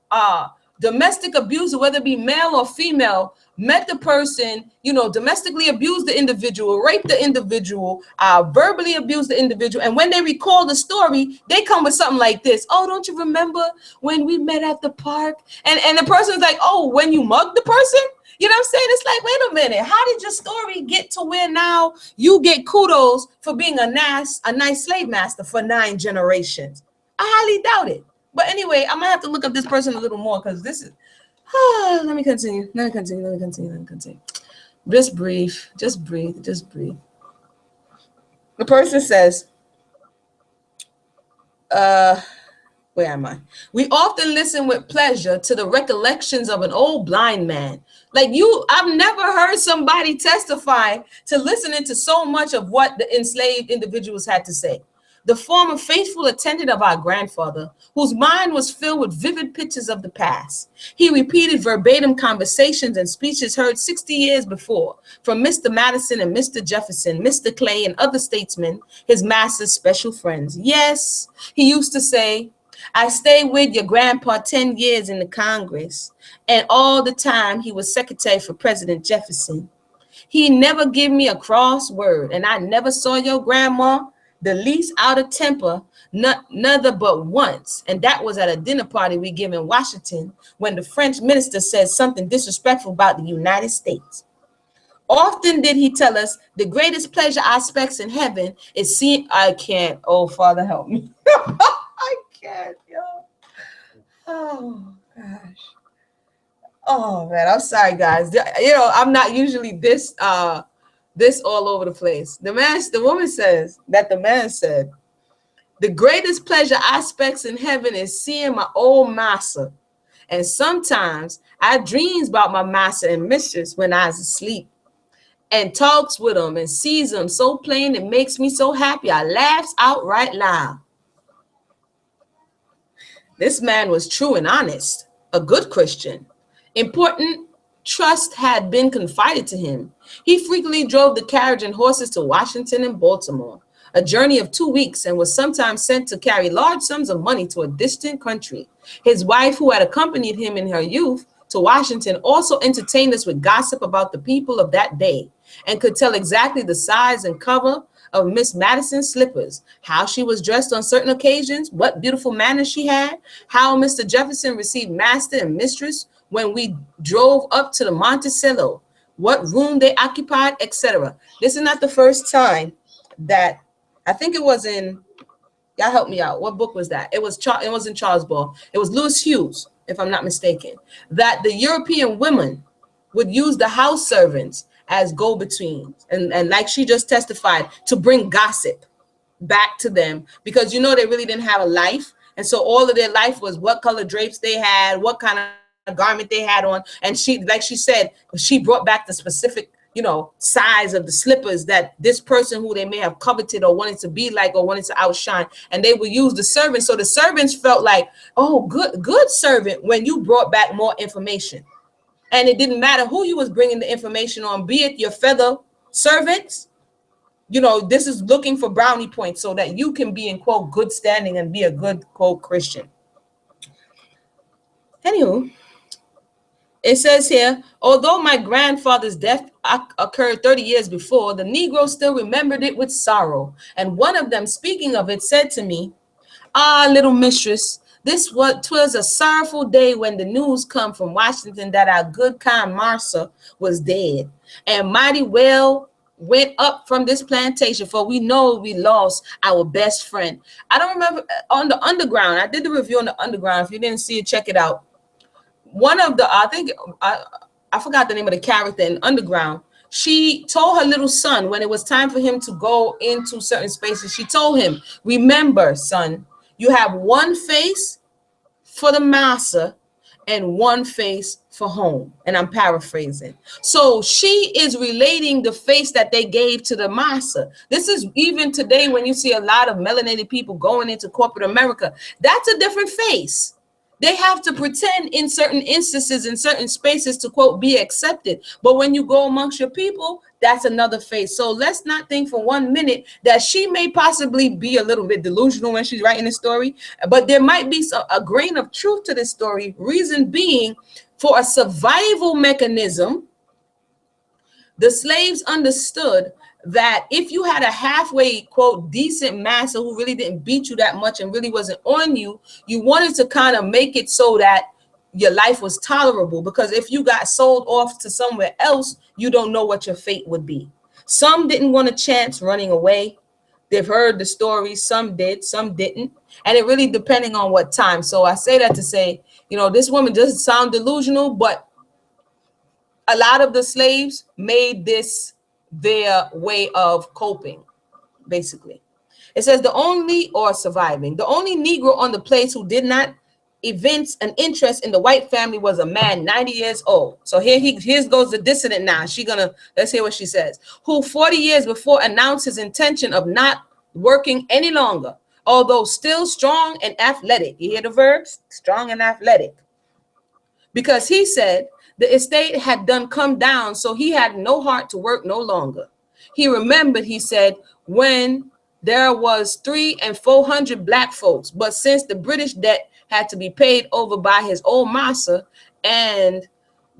domestic abuser, whether it be male or female, met the person, domestically abused the individual, raped the individual, verbally abused the individual. And when they recall the story, they come with something like this. Oh, don't you remember when we met at the park? And the person's like, oh, when you mugged the person? You know what I'm saying? It's like, wait a minute. How did your story get to where now you get kudos for being a nice slave master for 9 generations? I highly doubt it. But anyway, I'm gonna have to look up this person a little more because this is. Let me continue. Just breathe. The person says, Where am I? We often listen with pleasure to the recollections of an old blind man. Like you, I've never heard somebody testify to listening to so much of what the enslaved individuals had to say. The former faithful attendant of our grandfather, whose mind was filled with vivid pictures of the past. He repeated verbatim conversations and speeches heard 60 years before from Mr. Madison and Mr. Jefferson, Mr. Clay, and other statesmen, his master's special friends. Yes, he used to say, I stayed with your grandpa 10 years in the Congress, and all the time he was secretary for President Jefferson. He never gave me a cross word, and I never saw your grandma the least out of temper, nother but once, and that was at a dinner party we gave in Washington when the French minister said something disrespectful about the United States. Often did he tell us the greatest pleasure aspects in heaven is seeing. I can't. Oh, Father, help me. I can't, yo. Oh gosh. Oh man, I'm sorry, guys. You know, I'm not usually this all over the place. The woman says that the man said, the greatest pleasure aspects in heaven is seeing my old master. And sometimes I dreams about my master and mistress when I was asleep and talks with them and sees them so plain it makes me so happy. I laughs outright loud. This man was true and honest, a good Christian. Important trust had been confided to him. He frequently drove the carriage and horses to Washington and Baltimore, a journey of 2 weeks, and was sometimes sent to carry large sums of money to a distant country. His wife, who had accompanied him in her youth to Washington, also entertained us with gossip about the people of that day and could tell exactly the size and color of Miss Madison's slippers, how she was dressed on certain occasions, what beautiful manners she had, how Mr. Jefferson received master and mistress when we drove up to the Monticello, what room they occupied, etc. This is not the first time that, I think it was in, y'all help me out, what book was that? It wasn't Charles Ball. It was Lewis Hughes, if I'm not mistaken, that the European women would use the house servants as go-betweens, and like she just testified, to bring gossip back to them, because you know they really didn't have a life, and so all of their life was what color drapes they had, what kind of garment they had on, and she, like she said, she brought back the specific, you know, size of the slippers that this person who they may have coveted or wanted to be like or wanted to outshine, and they would use the servants, so the servants felt like, oh, good servant, when you brought back more information. And it didn't matter who you was bringing the information on, be it your fellow servants. You know, this is looking for brownie points so that you can be in, quote, good standing and be a good, quote, Christian. Anywho, it says here, although my grandfather's death occurred 30 years before, the Negroes still remembered it with sorrow. And one of them, speaking of it, said to me, ah, little mistress, this was 'twas a sorrowful day when the news come from Washington that our good kind Martha was dead, and mighty well went up from this plantation, for we know we lost our best friend. I don't remember on the Underground. I did the review on the Underground. If you didn't see it, check it out. One of the, I think I forgot the name of the character in Underground. She told her little son when it was time for him to go into certain spaces, she told him, remember, son, you have one face for the master and one face for home. And I'm paraphrasing. So she is relating the face that they gave to the master. This is even today when you see a lot of melanated people going into corporate America. That's a different face. They have to pretend in certain instances, in certain spaces to, quote, be accepted. But when you go amongst your people, that's another face. So let's not think for 1 minute that she may possibly be a little bit delusional when she's writing this story. But there might be a grain of truth to this story. Reason being, for a survival mechanism, the slaves understood that if you had a halfway, quote, decent master who really didn't beat you that much and really wasn't on you, you wanted to kind of make it so that your life was tolerable, because if you got sold off to somewhere else, you don't know what your fate would be. Some didn't want a chance running away. They've heard the story. Some did, some didn't. And it really depending on what time. So I say that to say, you know, this woman doesn't sound delusional, but a lot of the slaves made this their way of coping, basically. It says the only, or surviving, the only Negro on the place who did not evince an interest in the white family was a man 90 years old. So here goes the dissident now. Let's hear what she says. Who 40 years before announced his intention of not working any longer, although still strong and athletic. You hear the verbs? Strong and athletic. Because he said the estate had done come down, so he had no heart to work no longer. He remembered, he said, when there was 300 and 400 black folks, but since the British debt had to be paid over by his old master and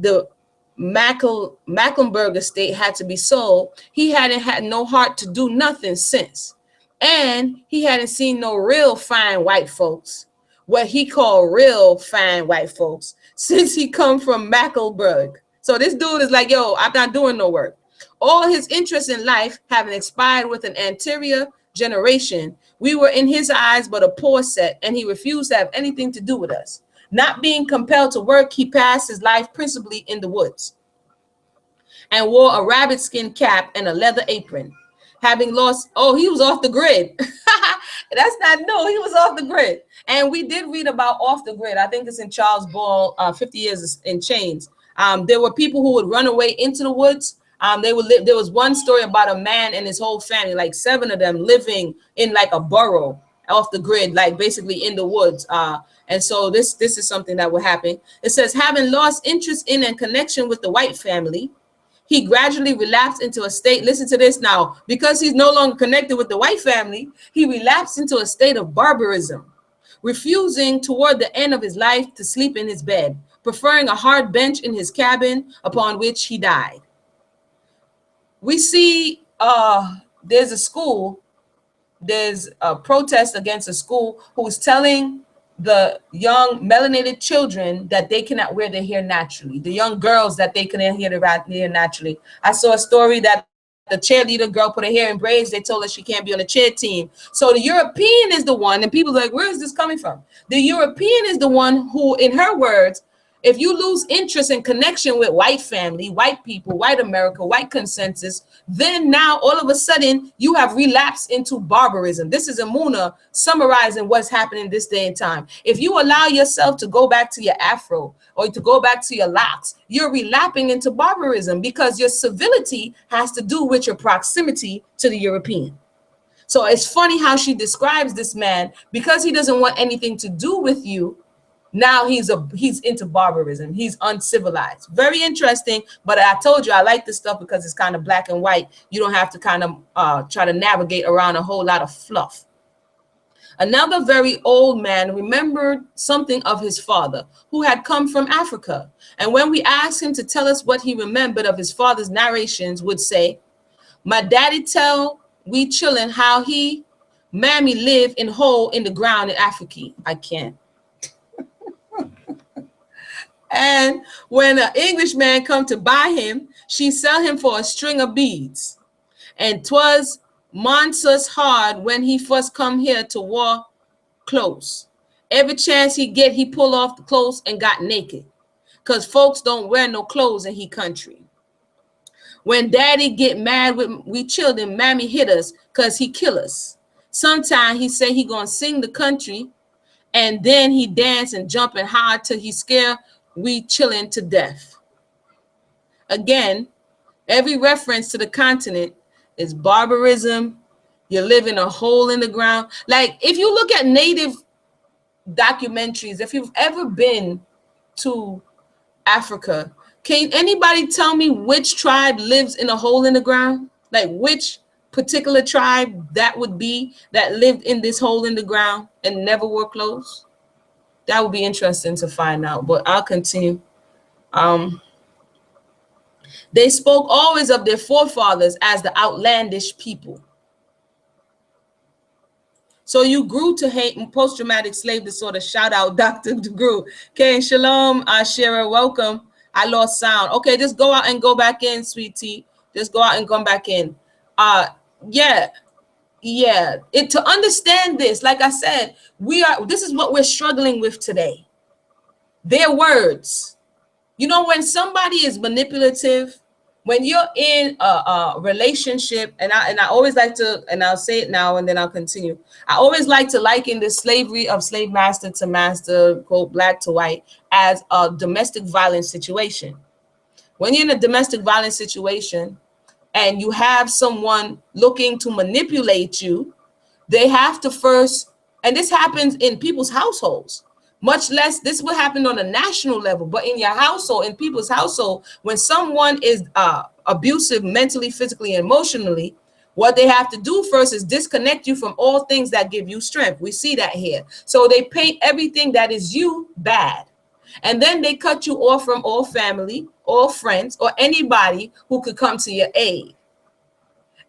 the Mecklenburg estate had to be sold, he hadn't had no heart to do nothing since. And he hadn't seen no real fine white folks, what he called real fine white folks, since he come from Mecklenburg. So this dude is like, yo, I'm not doing no work. All his interests in life having expired with an anterior generation, we were in his eyes but a poor set, and he refused to have anything to do with us. Not being compelled to work, he passed his life principally in the woods and wore a rabbit skin cap and a leather apron. Having lost, he was off the grid. That's not new. He was off the grid. And we did read about off the grid. I think it's in Charles Ball, 50 Years in Chains. There were people who would run away into the woods. They would live. There was one story about a man and his whole family, like 7 of them, living in like a burrow off the grid, like basically in the woods. And so this is something that would happen. It says, having lost interest in and connection with the white family, he gradually relapsed into a state, listen to this now, because he's no longer connected with the white family, he relapsed into a state of barbarism, refusing toward the end of his life to sleep in his bed, preferring a hard bench in his cabin, upon which he died. We see there's a school, there's a protest against a school who is telling the young melanated children that they cannot wear their hair naturally, the young girls that they cannot wear their hair naturally. I saw a story that the cheerleader girl put her hair in braids. They told her she can't be on the cheer team. So the European is the one, and people are like, where is this coming from? The European is the one who, in her words, if you lose interest and connection with white family, white people, white America, white consensus, then now all of a sudden you have relapsed into barbarism. This is Amuna summarizing what's happening this day and time. If you allow yourself to go back to your afro or to go back to your locks, you're relapsing into barbarism because your civility has to do with your proximity to the European. So it's funny how she describes this man, because he doesn't want anything to do with you. Now he's into barbarism. He's uncivilized. Very interesting. But I told you I like this stuff because it's kind of black and white. You don't have to kind of try to navigate around a whole lot of fluff. Another very old man remembered something of his father, who had come from Africa. And when we asked him to tell us what he remembered of his father's narrations, would say, my daddy tell we chillin' how he, mammy live in hole in the ground in Africa. I can't. And when an Englishman come to buy him, she sell him for a string of beads. And 'twas monstrous hard when he first come here to war clothes. Every chance he get, he pull off the clothes and got naked. Cause folks don't wear no clothes in he country. When daddy get mad with we children, mammy hit us cause he kill us. Sometimes he say he gonna sing the country, and then he dance and jump and hide till he scare we chilling to death. Again, every reference to the continent is barbarism. You're living a hole in the ground. Like if you look at native documentaries, if you've ever been to Africa, can anybody tell me which tribe lives in a hole in the ground? Like which particular tribe that would be that lived in this hole in the ground and never wore clothes? That would be interesting to find out, but I'll continue. They spoke always of their forefathers as the outlandish people. So you grew to hate post-traumatic slave disorder. Shout out, Dr. DeGrew. Okay, shalom, Shara, welcome. I lost sound. Okay, just go out and go back in, sweetie. Just go out and come back in. Yeah. To understand this, like I said, this is what we're struggling with today. Their words. You know, when somebody is manipulative, when you're in a relationship, and I always like to, and I'll say it now and then I'll continue. I always like to liken the slavery of slave master to master, quote, black to white, as a domestic violence situation. When you're in a domestic violence situation and you have someone looking to manipulate you, they have to first, and this happens in people's households, much less this will happen on a national level, but in your household, in people's household, when someone is abusive mentally, physically, emotionally, what they have to do first is disconnect you from all things that give you strength. We see that here. So they paint everything that is you bad. And then they cut you off from all family, all friends, or anybody who could come to your aid.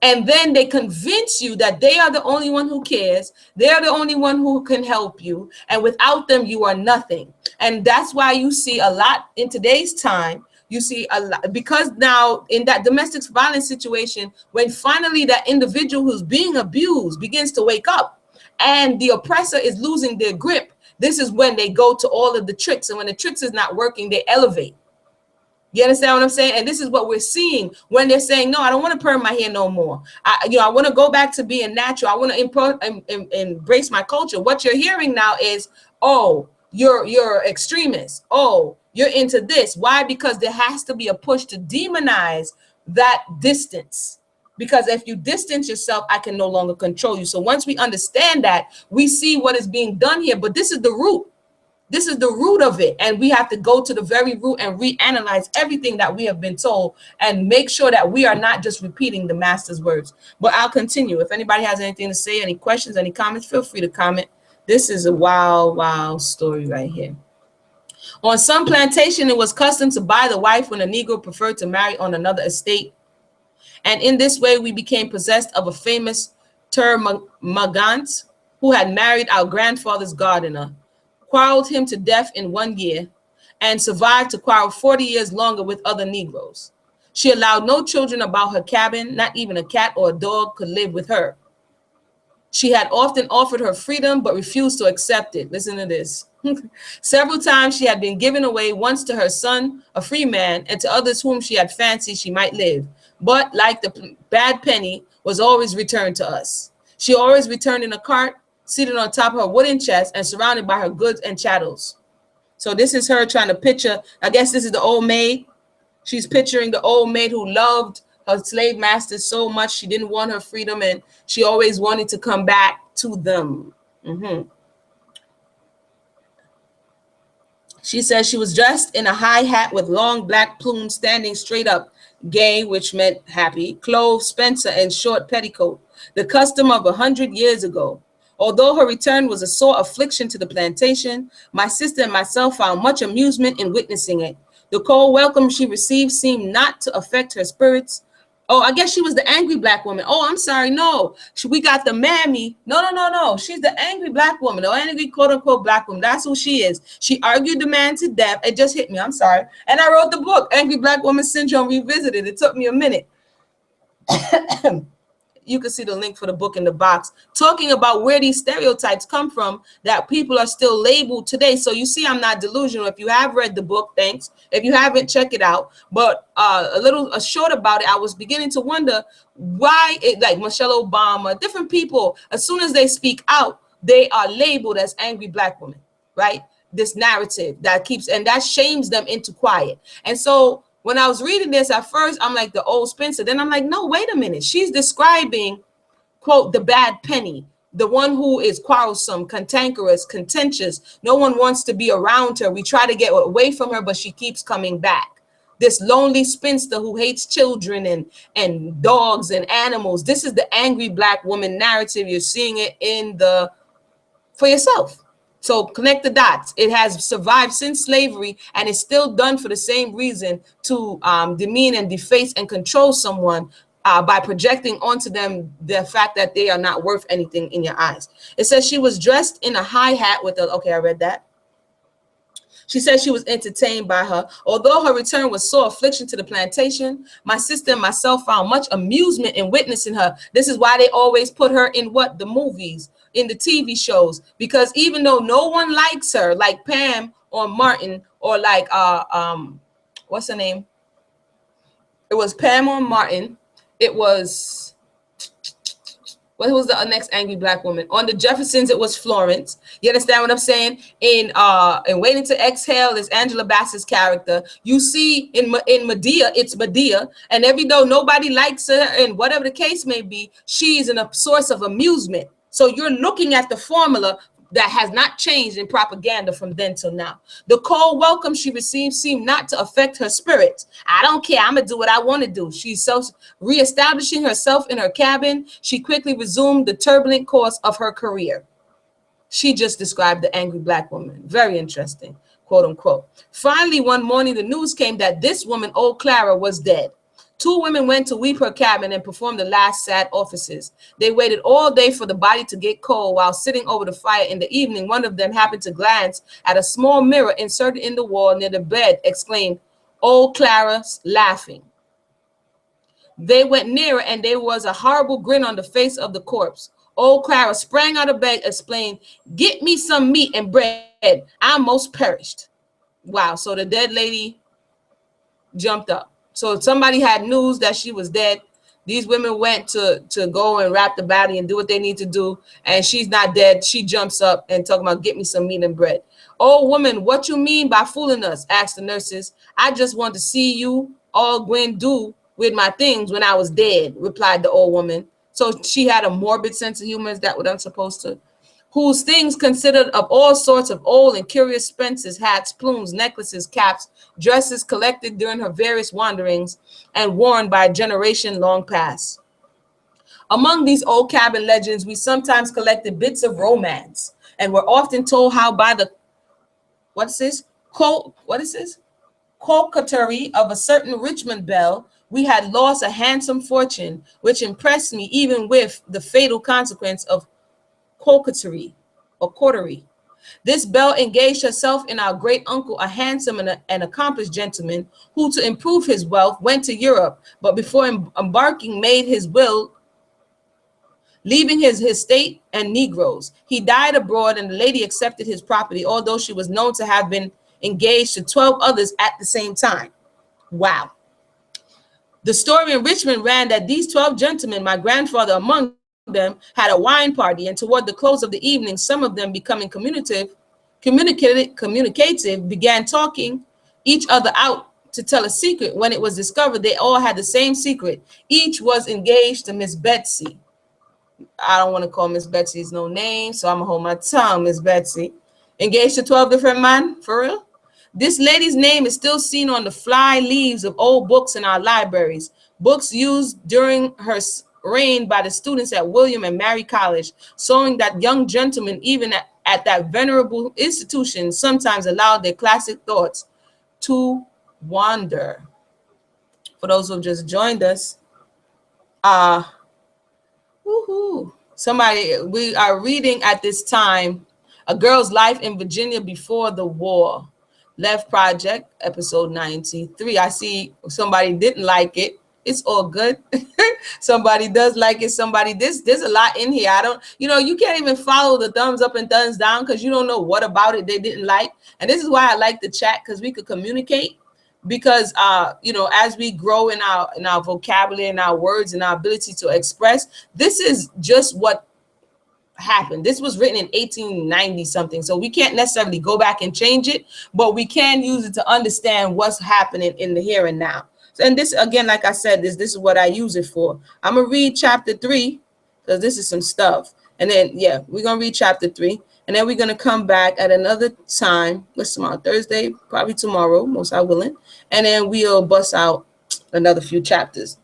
And then they convince you that they are the only one who cares. They're the only one who can help you. And without them, you are nothing. And that's why you see a lot in today's time. You see a lot, because now in that domestic violence situation, when finally that individual who's being abused begins to wake up and the oppressor is losing their grip, this is when they go to all of the tricks. And when the tricks is not working, they elevate. You understand what I'm saying? And this is what we're seeing when they're saying, no, I don't want to perm my hair no more. I want to go back to being natural. I want to embrace my culture. What you're hearing now is, oh, you're extremist. Oh, you're into this. Why? Because there has to be a push to demonize that distance. Because if you distance yourself, I can no longer control you. So once we understand that, we see what is being done here. But this is the root. This is the root of it. And we have to go to the very root and reanalyze everything that we have been told and make sure that we are not just repeating the master's words. But I'll continue. If anybody has anything to say, any questions, any comments, feel free to comment. This is a wild, wild story right here. On some plantation, it was custom to buy the wife when a Negro preferred to marry on another estate. And in this way, we became possessed of a famous termagant who had married our grandfather's gardener, quarreled him to death in 1 year, and survived to quarrel 40 years longer with other Negroes. She allowed no children about her cabin, not even a cat or a dog could live with her. She had often offered her freedom, but refused to accept it. Listen to this. Several times she had been given away, once to her son, a free man, and to others whom she had fancied she might live. But like the bad penny, was always returned to us. She always returned in a cart, seated on top of her wooden chest and surrounded by her goods and chattels. So this is her trying to picture, I guess this is the old maid. She's picturing the old maid who loved her slave masters so much. She didn't want her freedom and she always wanted to come back to them. She says she was dressed in a high hat with long black plumes standing straight up, gay, which meant happy, clove, spencer, and short petticoat, the custom of 100 years ago. Although her return was a sore affliction to the plantation, my sister and myself found much amusement in witnessing it. The cold welcome she received seemed not to affect her spirits. Oh, I guess she was the angry black woman. Oh, I'm sorry. No, we got the mammy. No. She's the angry black woman, the angry quote unquote black woman. That's who she is. She argued the man to death. It just hit me. I'm sorry. And I wrote the book, Angry Black Woman Syndrome Revisited. It took me a minute. You can see the link for the book in the box, talking about where these stereotypes come from that people are still labeled today. So you see, I'm not delusional. If you have read the book, thanks. If you haven't, check it out. But a short about it, I was beginning to wonder why like Michelle Obama, different people, as soon as they speak out, they are labeled as angry black women, right? This narrative that keeps, and that shames them into quiet. And so when I was reading this at first, I'm like the old Spencer. Then I'm like, no, wait a minute. She's describing, quote, the bad penny, the one who is quarrelsome, cantankerous, contentious. No one wants to be around her. We try to get away from her, but she keeps coming back. This lonely spinster who hates children and dogs and animals. This is the angry black woman narrative. You're seeing it for yourself. So connect the dots. It has survived since slavery and is still done for the same reason, to demean and deface and control someone by projecting onto them the fact that they are not worth anything in your eyes. It says she was dressed in a high hat with okay, I read that. She said she was entertained by her. Although her return was sore affliction to the plantation, my sister and myself found much amusement in witnessing her. This is why they always put her in the movies, in the TV shows, because even though no one likes her, like Pam or Martin or like what's her name? It was Pamela Martin. It was what was the next angry black woman? On the Jeffersons, it was Florence. You understand what I'm saying? In Waiting to Exhale is Angela Bassett's character. You see in Medea, it's Medea. And even though nobody likes her and whatever the case may be, she's a source of amusement. So you're looking at the formula that has not changed in propaganda from then till now. The cold welcome she received seemed not to affect her spirit. I don't care. I'm going to do what I want to do. She's so reestablishing herself in her cabin. She quickly resumed the turbulent course of her career. She just described the angry black woman. Very interesting, quote unquote. Finally, one morning, the news came that this woman, old Clara, was dead. Two women went to sweep her cabin and perform the last sad offices. They waited all day for the body to get cold. While sitting over the fire in the evening, one of them happened to glance at a small mirror inserted in the wall near the bed, exclaimed, "Old Clara," laughing. They went nearer, and there was a horrible grin on the face of the corpse. Old Clara sprang out of bed, explained, "Get me some meat and bread. I almost perished." Wow. So the dead lady jumped up. So if somebody had news that she was dead, these women went to go and wrap the body and do what they need to do. And she's not dead. She jumps up and talking about, "Get me some meat and bread." "Oh, woman, what you mean by fooling us?" asked the nurses. "I just want to see you all Gwen do with my things when I was dead," replied the old woman. So she had a morbid sense of humor. Is that what I'm supposed to? "Whose things consisted of all sorts of old and curious spences, hats, plumes, necklaces, caps, dresses collected during her various wanderings and worn by a generation long past. Among these old cabin legends, we sometimes collected bits of romance and were often told how by the, what's this? What is this? Coquetry of a certain Richmond belle, we had lost a handsome fortune, which impressed me even with the fatal consequence of coquetry or courtery. This belle engaged herself in our great uncle, a handsome and accomplished gentleman, who, to improve his wealth, went to Europe, but before embarking, made his will, leaving his estate and Negroes. He died abroad, and the lady accepted his property, although she was known to have been engaged to 12 others at the same time. Wow. The story in Richmond ran that these 12 gentlemen, my grandfather among them, had a wine party, and toward the close of the evening, some of them becoming communicative, began talking each other out to tell a secret. When it was discovered they all had the same secret. Each was engaged to Miss Betsy. I don't want to call Miss Betsy's no name, so I'm gonna hold my tongue. Miss Betsy engaged to 12 different men, for real. This lady's name is still seen on the fly leaves of old books in our libraries, books used during her reign by the students at William and Mary College, showing that young gentlemen, even at that venerable institution, sometimes allowed their classic thoughts to wander. For those who have just joined us, woohoo. We are reading at this time A Girl's Life in Virginia Before the War. LEV Project, episode 93. I see somebody didn't like it. It's all good. Somebody does like it. Somebody, there's a lot in here. I don't, you can't even follow the thumbs up and thumbs down because you don't know what about it they didn't like. And this is why I like the chat, because we could communicate. Because as we grow in our vocabulary and our words and our ability to express, this is just what happened. This was written in 1890 something, so we can't necessarily go back and change it, but we can use it to understand what's happening in the here and now. And this, again, like I said, this is what I use it for. I'm gonna read chapter 3 because this is some stuff, and then we're gonna read chapter 3, and then we're gonna come back at another time. What's tomorrow? Thursday, probably tomorrow, most I willing, and then we'll bust out another few chapters.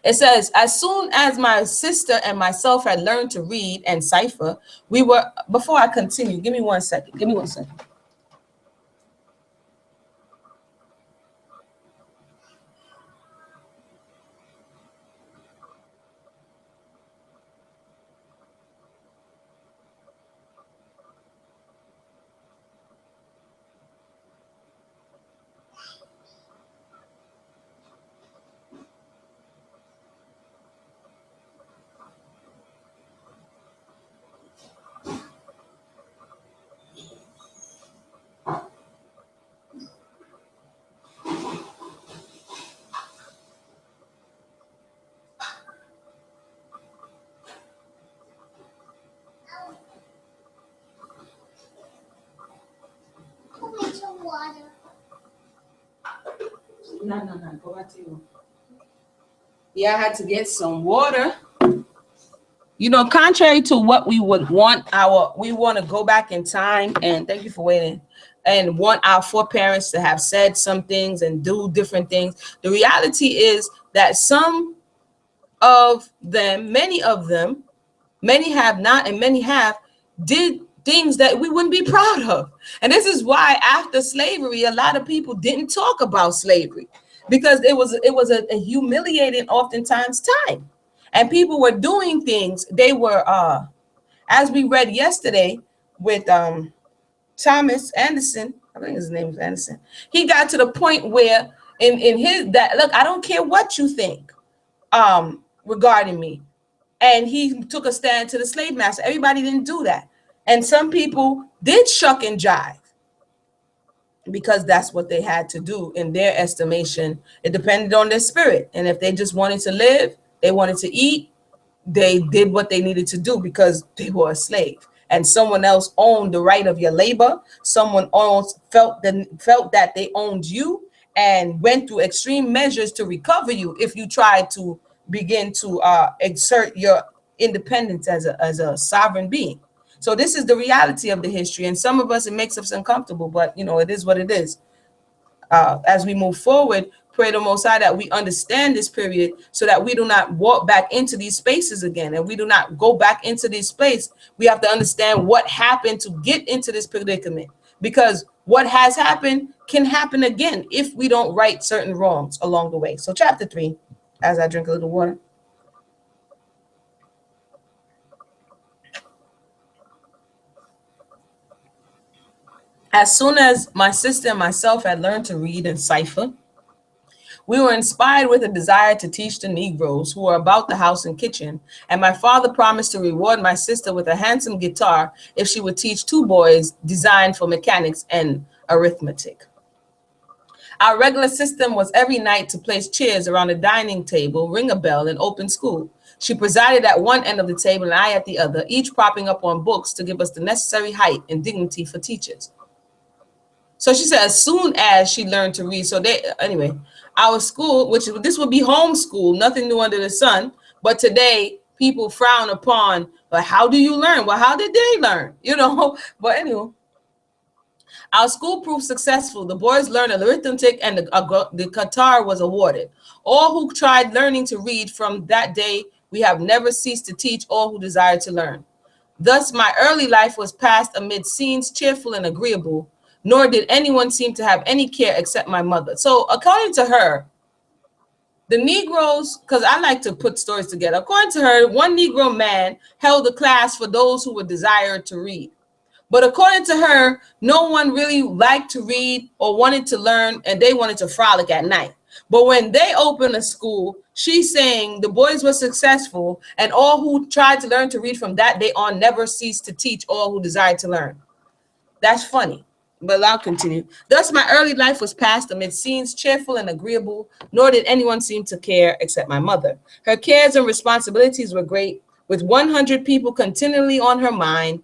It says, as soon as my sister and myself had learned to read and cipher, we were, before I continue, give me 1 second. Give me 1 second. No. Go back to you. Yeah, I had to get some water. You know, contrary to what we would want we want to go back in time, and thank you for waiting, and want our foreparents to have said some things and do different things. The reality is that some of them, many of them, many have not and many have, did things that we wouldn't be proud of. And this is why after slavery, a lot of people didn't talk about slavery, because it was a humiliating oftentimes time. And people were doing things. They were as we read yesterday with Thomas Anderson, I think his name is Anderson. He got to the point where in his that look, I don't care what you think regarding me. And he took a stand to the slave master. Everybody didn't do that. And some people did shuck and jive because that's what they had to do in their estimation. It depended on their spirit. And if they just wanted to live, they wanted to eat, they did what they needed to do because they were a slave. And someone else owned the right of your labor. Someone else felt that they owned you and went through extreme measures to recover you if you tried to begin to exert your independence as a sovereign being. So this is the reality of the history. And some of us, it makes us uncomfortable, but you know, it is what it is. As we move forward, pray to Most High that we understand this period so that we do not walk back into these spaces again, and we do not go back into this place. We have to understand what happened to get into this predicament, because what has happened can happen again if we don't right certain wrongs along the way. So chapter 3, as I drink a little water. As soon as my sister and myself had learned to read and cipher, we were inspired with a desire to teach the Negroes who were about the house and kitchen, and my father promised to reward my sister with a handsome guitar if she would teach 2 boys designed for mechanics and arithmetic. Our regular system was every night to place chairs around the dining table, ring a bell, and open school. She presided at one end of the table and I at the other, each propping up on books to give us the necessary height and dignity for teachers. So she said, as soon as she learned to read. So anyway, our school, this would be homeschool, nothing new under the sun. But today, people frown upon, but how do you learn? Well, how did they learn? You know, but anyway, our school proved successful. The boys learned arithmetic and the guitar was awarded. All who tried learning to read from that day, we have never ceased to teach all who desire to learn. Thus, my early life was passed amid scenes cheerful and agreeable, nor did anyone seem to have any care except my mother. So according to her, the Negroes, because I like to put stories together, according to her, one Negro man held a class for those who would desire to read. But according to her, no one really liked to read or wanted to learn, and they wanted to frolic at night. But when they opened a school, she's saying the boys were successful, and all who tried to learn to read from that day on never ceased to teach all who desired to learn. That's funny. But I'll continue. Thus, my early life was passed amid scenes cheerful and agreeable, nor did anyone seem to care except my mother. Her cares and responsibilities were great, with 100 people continually on her mind,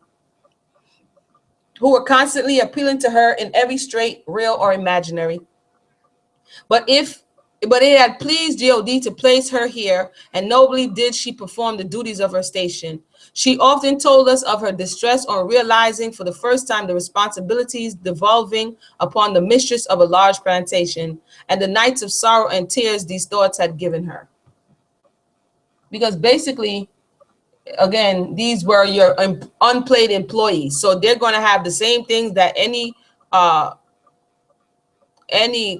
who were constantly appealing to her in every strait, real or imaginary. But it had pleased God to place her here, and nobly did she perform the duties of her station. She often told us of her distress on realizing for the first time the responsibilities devolving upon the mistress of a large plantation, and the nights of sorrow and tears these thoughts had given her. Because basically, again, these were your unpaid employees, so they're going to have the same things that any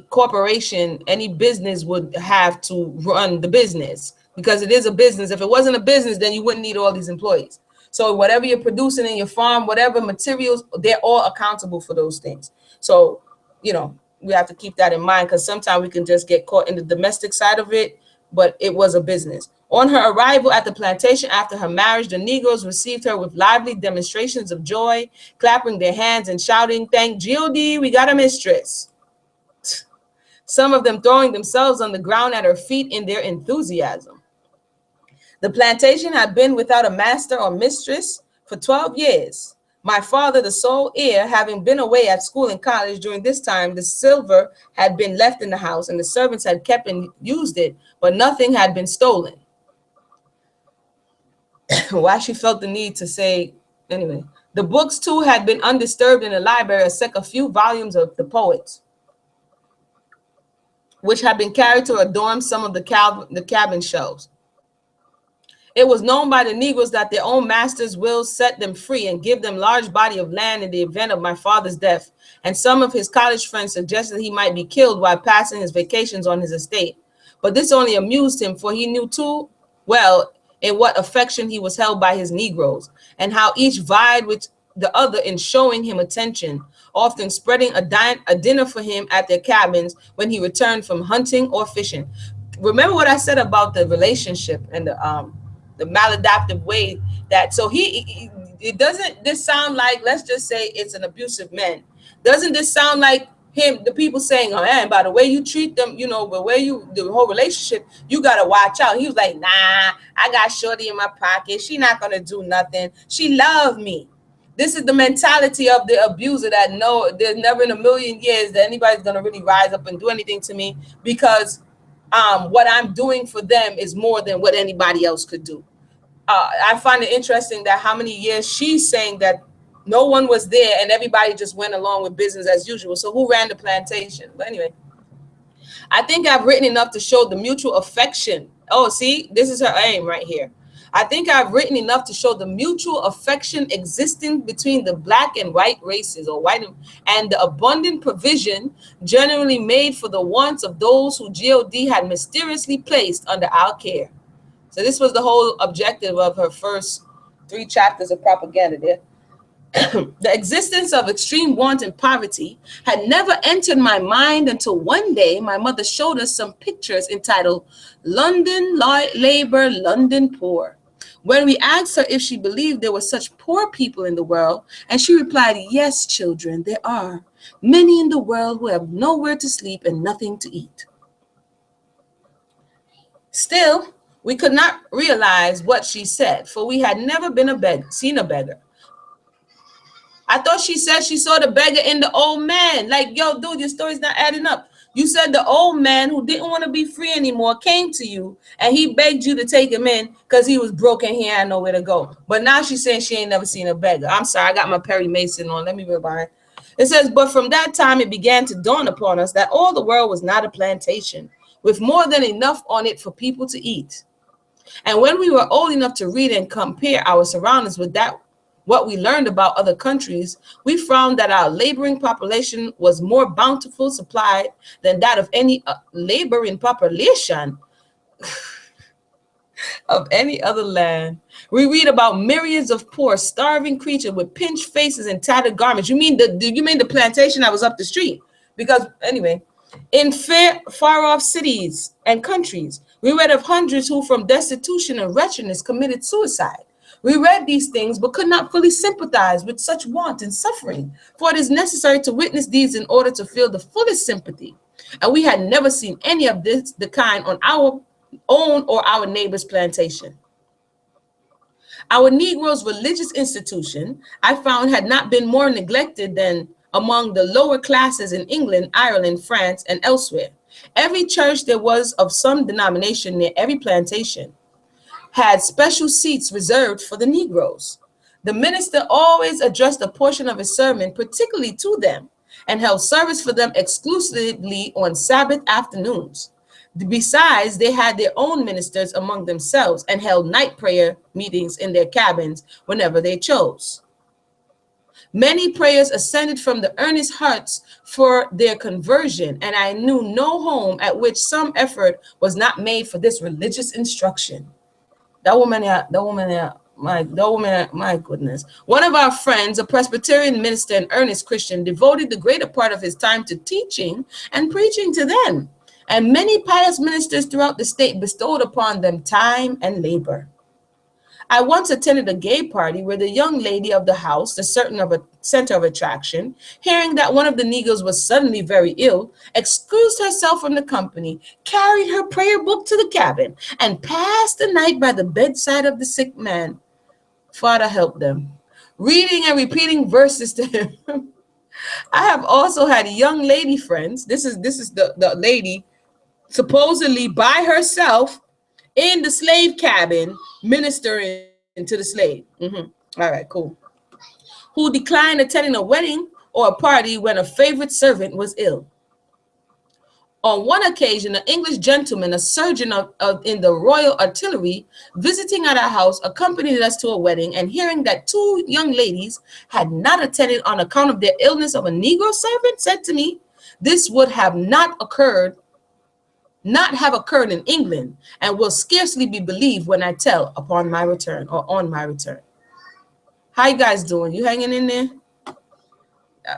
corporation, any business would have to run the business, because it is a business. If it wasn't a business, then you wouldn't need all these employees. So whatever you're producing in your farm, whatever materials, they're all accountable for those things. So, you know, we have to keep that in mind, because sometimes we can just get caught in the domestic side of it, but it was a business. On her arrival at the plantation after her marriage, the Negroes received her with lively demonstrations of joy, clapping their hands and shouting, "Thank God, we got a mistress." Some of them throwing themselves on the ground at her feet in their enthusiasm. The plantation had been without a master or mistress for 12 years. My father, the sole heir, having been away at school and college during this time, the silver had been left in the house, and the servants had kept and used it, but nothing had been stolen. Why she felt the need to say, anyway. The books, too, had been undisturbed in the library, except a few volumes of the poets, which had been carried to adorn some of the cabin shelves. It was known by the Negroes that their own masters will set them free and give them large body of land in the event of my father's death, and some of his college friends suggested he might be killed while passing his vacations on his estate. But this only amused him, for he knew too well in what affection he was held by his Negroes, and how each vied with the other in showing him attention, often spreading a dinner for him at their cabins when he returned from hunting or fishing. Remember what I said about the relationship and the maladaptive way that, so it doesn't this sound like, let's just say it's an abusive man. Doesn't this sound like him, the people saying, oh man, by the way you treat them, the way the whole relationship, you gotta watch out. He was like, nah, I got shorty in my pocket, she not gonna do nothing, she loved me. This is the mentality of the abuser, that no, there's never in a million years that anybody's gonna really rise up and do anything to me, because what I'm doing for them is more than what anybody else could do. I find it interesting that how many years she's saying that no one was there and everybody just went along with business as usual. So who ran the plantation? But anyway, I think I've written enough to show the mutual affection. Oh, see, this is her aim right here. I think I've written enough to show the mutual affection existing between the black and white races, or white, and the abundant provision generally made for the wants of those who God had mysteriously placed under our care. So this was the whole objective of her first 3 chapters of propaganda there. The existence of extreme want and poverty had never entered my mind until one day my mother showed us some pictures entitled London Labor, London Poor. When we asked her if she believed there were such poor people in the world, and she replied, yes, children, there are many in the world who have nowhere to sleep and nothing to eat. Still, we could not realize what she said, for we had never seen a beggar. I thought she said she saw the beggar in the old man. Like, yo, dude, your story's not adding up. You said the old man who didn't want to be free anymore came to you and he begged you to take him in because he was broken. He had nowhere to go. But now she's saying she ain't never seen a beggar. I'm sorry, I got my Perry Mason on. Let me read behind. It says, but from that time it began to dawn upon us that all the world was not a plantation, with more than enough on it for people to eat. And when we were old enough to read and compare our surroundings with that, what we learned about other countries, we found that our laboring population was more bountiful supplied than that of any laboring population of any other land. We read about myriads of poor, starving creatures with pinched faces and tattered garments. You mean the plantation that was up the street? Because anyway, in far-off cities and countries, we read of hundreds who from destitution and wretchedness committed suicide. We read these things, but could not fully sympathize with such want and suffering, for it is necessary to witness these in order to feel the fullest sympathy. And we had never seen any of the kind on our own or our neighbor's plantation. Our Negroes' religious institution, I found, had not been more neglected than among the lower classes in England, Ireland, France, and elsewhere. Every church there was of some denomination near every plantation had special seats reserved for the Negroes. The minister always addressed a portion of his sermon particularly to them and held service for them exclusively on Sabbath afternoons. Besides, they had their own ministers among themselves and held night prayer meetings in their cabins whenever they chose. Many prayers ascended from the earnest hearts for their conversion, and I knew no home at which some effort was not made for this religious instruction. My goodness. One of our friends, a Presbyterian minister and earnest Christian, devoted the greater part of his time to teaching and preaching to them. And many pious ministers throughout the state bestowed upon them time and labor. I once attended a gay party where the young lady of the house, the center of attraction, hearing that one of the Negroes was suddenly very ill, excused herself from the company, carried her prayer book to the cabin, and passed the night by the bedside of the sick man. Father help them. reading and repeating verses to him. I have also had young lady friends. This is the lady supposedly by herself in the slave cabin ministering to the slave. All right, cool. Who declined attending a wedding or a party when a favorite servant was ill. On one occasion, an English gentleman, a surgeon in the Royal Artillery, visiting at our house, accompanied us to a wedding, and hearing that two young ladies had not attended on account of their illness of a Negro servant, said to me, "This would have not have occurred in England, and will scarcely be believed when I tell upon my return or on my return." How you guys doing? You hanging in there?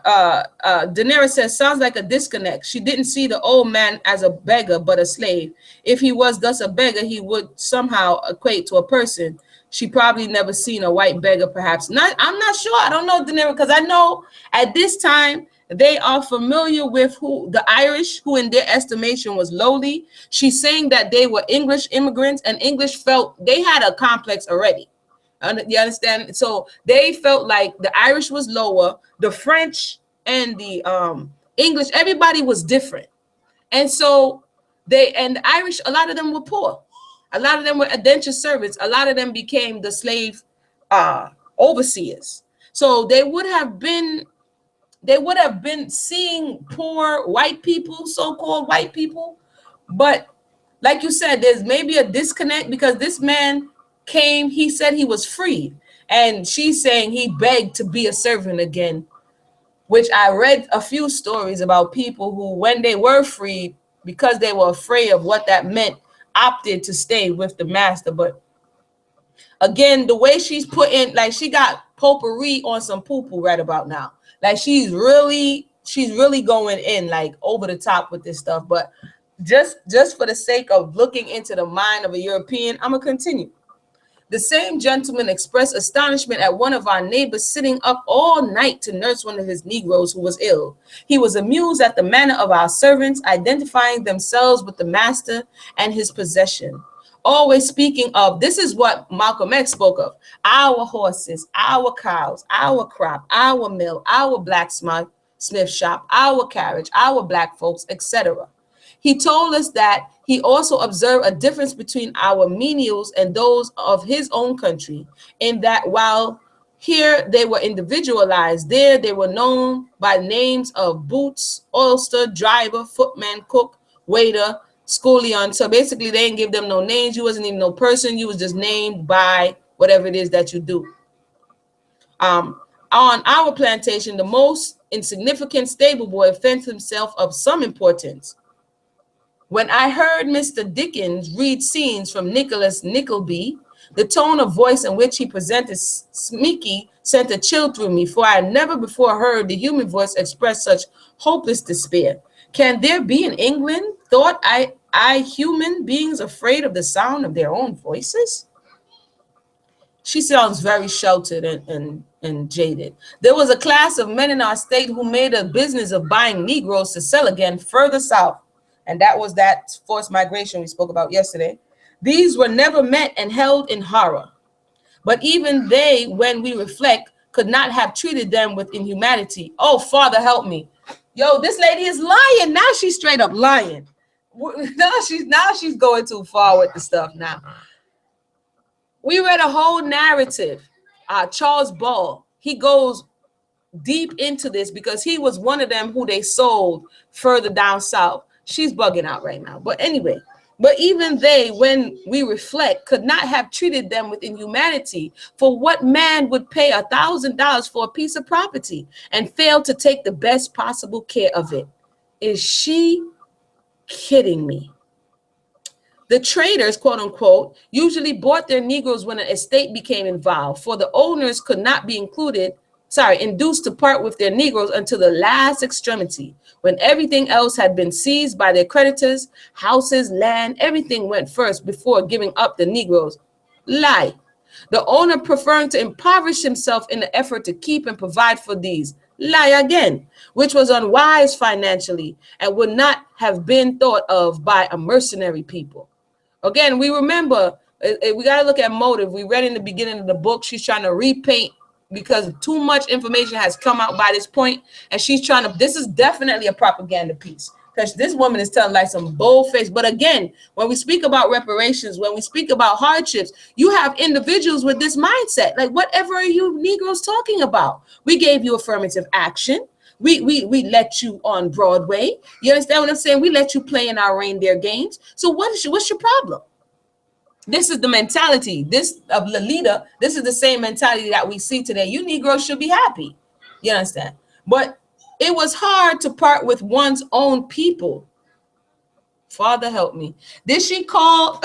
Daenerys says, sounds like a disconnect. She didn't see the old man as a beggar, but a slave. If he was thus a beggar, he would somehow equate to a person. She probably never seen a white beggar, perhaps. I'm not sure. I don't know, Daenerys, because I know at this time they are familiar with who the Irish, who in their estimation was lowly. She's saying that they were English immigrants, and English felt they had a complex already. You understand? So they felt like the Irish was lower, the French and the English, everybody was different. And so the Irish, a lot of them were poor. A lot of them were indentured servants. A lot of them became the slave overseers. So they would have been seeing poor white people, so-called white people. But like you said, there's maybe a disconnect because this man came, he said he was free, and she's saying he begged to be a servant again, which I read a few stories about people who, when they were freed, because they were afraid of what that meant, opted to stay with the master. But again, the way she's putting, like, she got potpourri on some poo-poo right about now. Like, she's really going in like over the top with this stuff. But just for the sake of looking into the mind of a European, I'm gonna continue. The same gentleman expressed astonishment at one of our neighbors sitting up all night to nurse one of his Negroes who was ill. He was amused at the manner of our servants, identifying themselves with the master and his possession. Always speaking of, this is what Malcolm X spoke of, our horses, our cows, our crop, our mill, our blacksmith shop, our carriage, our black folks, etc. He told us that he also observed a difference between our menials and those of his own country, in that while here they were individualized, there they were known by names of boots, oilster, driver, footman, cook, waiter, scullion. So basically they didn't give them no names. You wasn't even no person. You was just named by whatever it is that you do. On our plantation, the most insignificant stable boy fends himself of some importance. When I heard Mr. Dickens read scenes from Nicholas Nickleby, the tone of voice in which he presented Smeaky sent a chill through me, for I had never before heard the human voice express such hopeless despair. Can there be in England, thought I human beings afraid of the sound of their own voices? She sounds very sheltered and jaded. There was a class of men in our state who made a business of buying Negroes to sell again further south. And that was that forced migration we spoke about yesterday. These were never met and held in horror. But even they, when we reflect, could not have treated them with inhumanity. Oh, Father, help me. Yo, this lady is lying. Now she's straight up lying. Now she's going too far with the stuff now. We read a whole narrative. Charles Ball, he goes deep into this because he was one of them who they sold further down south. She's bugging out right now. But anyway, but even they, when we reflect, could not have treated them with inhumanity. For what man would pay $1,000 for a piece of property and fail to take the best possible care of it? Is she kidding me? The traders, quote unquote, usually bought their Negroes when an estate became involved, for the owners could not be induced to part with their Negroes until the last extremity, when everything else had been seized by their creditors, houses, land, everything went first before giving up the Negroes. Lie. The owner preferring to impoverish himself in the effort to keep and provide for these. Lie again, which was unwise financially and would not have been thought of by a mercenary people. Again, we remember, we got to look at motive. We read in the beginning of the book, she's trying to repaint because too much information has come out by this point, and she's trying to, this is definitely a propaganda piece, because this woman is telling like some bold face. But again, when we speak about reparations, when we speak about hardships, you have individuals with this mindset, like, whatever are you Negroes talking about? We gave you affirmative action. We let you on Broadway. You understand what I'm saying? We let you play in our reindeer games. So what's your problem? This is the mentality. This of Lolita. This is the same mentality that we see today. You Negroes should be happy. You understand? But it was hard to part with one's own people. Father help me. Did she call?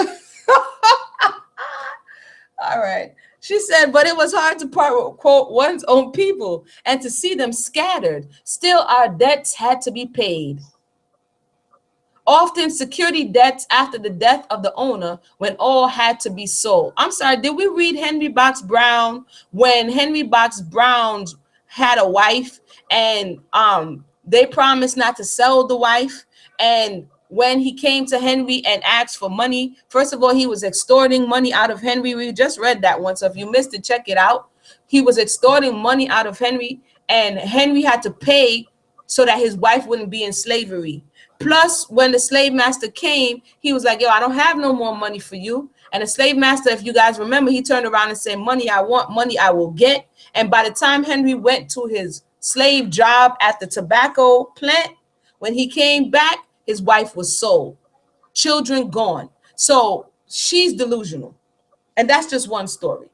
All right. She said, but it was hard to part with, quote, one's own people and to see them scattered. Still, our debts had to be paid. Often security debts after the death of the owner, when all had to be sold. I'm sorry, did we read Henry Box Brown when Henry Box Brown had a wife and they promised not to sell the wife? And when he came to Henry and asked for money, first of all, he was extorting money out of Henry. We just read that one. So if you missed it, check it out. He was extorting money out of Henry, and Henry had to pay so that his wife wouldn't be in slavery. Plus, when the slave master came, he was like, yo, I don't have no more money for you. And the slave master, if you guys remember, he turned around and said, money I want, money I will get. And by the time Henry went to his slave job at the tobacco plant, when he came back, his wife was sold, children gone. So she's delusional. And that's just one story.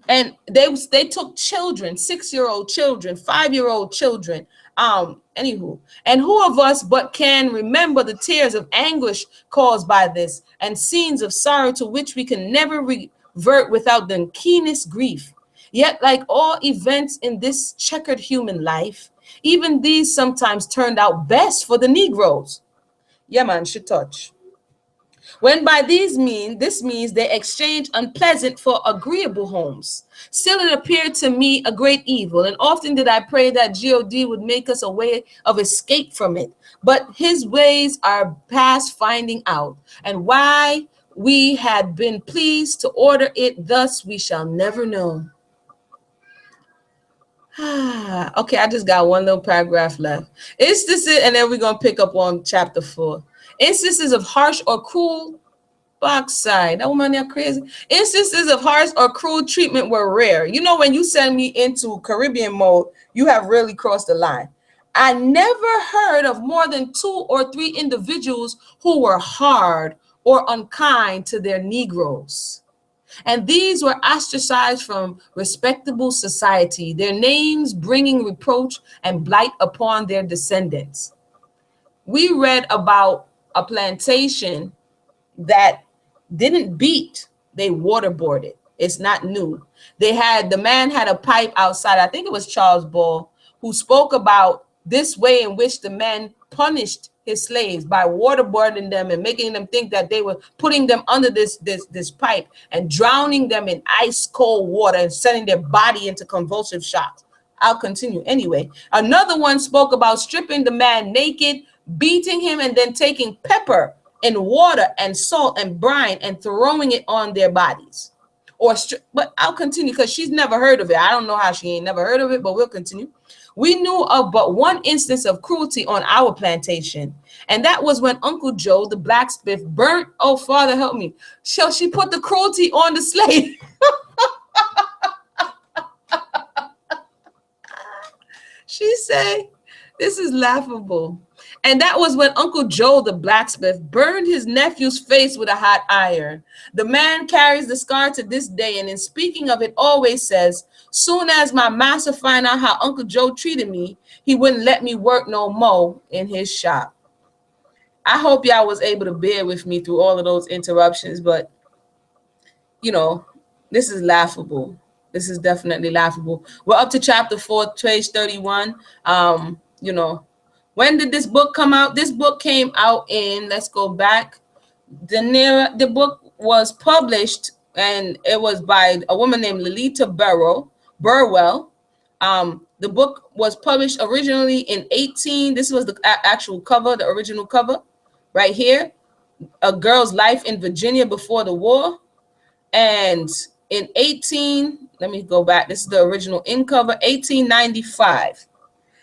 And they took children, 6-year-old children, 5-year-old children. Anywho, and who of us but can remember the tears of anguish caused by this, and scenes of sorrow to which we can never revert without the keenest grief. Yet, like all events in this checkered human life, even these sometimes turned out best for the Negroes. Yeah, man, should touch. When by this means they exchanged unpleasant for agreeable homes. Still it appeared to me a great evil, and often did I pray that God would make us a way of escape from it. But his ways are past finding out, and why we had been pleased to order it thus we shall never know. Okay, I just got one little paragraph left. Instances, and then we're going to pick up on chapter 4. Instances of harsh or cruel Backside. That woman, they're crazy. Instances of harsh or cruel treatment were rare. You know, when you send me into Caribbean mode, you have really crossed the line. I never heard of more than 2 or 3 individuals who were hard or unkind to their Negroes. And these were ostracized from respectable society, their names bringing reproach and blight upon their descendants. We read about a plantation that didn't beat, they waterboarded. It's not new. The man had a pipe outside, I think it was Charles Ball, who spoke about this way in which the men punished his slaves by waterboarding them and making them think that they were putting them under this pipe and drowning them in ice cold water and sending their body into convulsive shocks. I'll continue. Anyway, another one spoke about stripping the man naked, beating him, and then taking pepper in water and salt and brine and throwing it on their bodies. But I'll continue because she's never heard of it. I don't know how she ain't never heard of it, but we'll continue. We knew of but one instance of cruelty on our plantation, and that was when Uncle Joe, the blacksmith, burnt, oh, Father help me, so she put the cruelty on the slave. She said, this is laughable. And that was when Uncle Joe, the blacksmith, burned his nephew's face with a hot iron. The man carries the scar to this day, and in speaking of it, always says, soon as my master find out how Uncle Joe treated me, he wouldn't let me work no more in his shop. I hope y'all was able to bear with me through all of those interruptions, but, you know, this is laughable. This is definitely laughable. We're up to chapter 4, page 31. You know, when did this book come out? This book came out in, let's go back. The book was published, and it was by a woman named Lolita Burwell. The book was published originally in 18. This was the actual cover, the original cover right here. A Girl's Life in Virginia Before the War. And in 18, let me go back. This is the original in cover, 1895.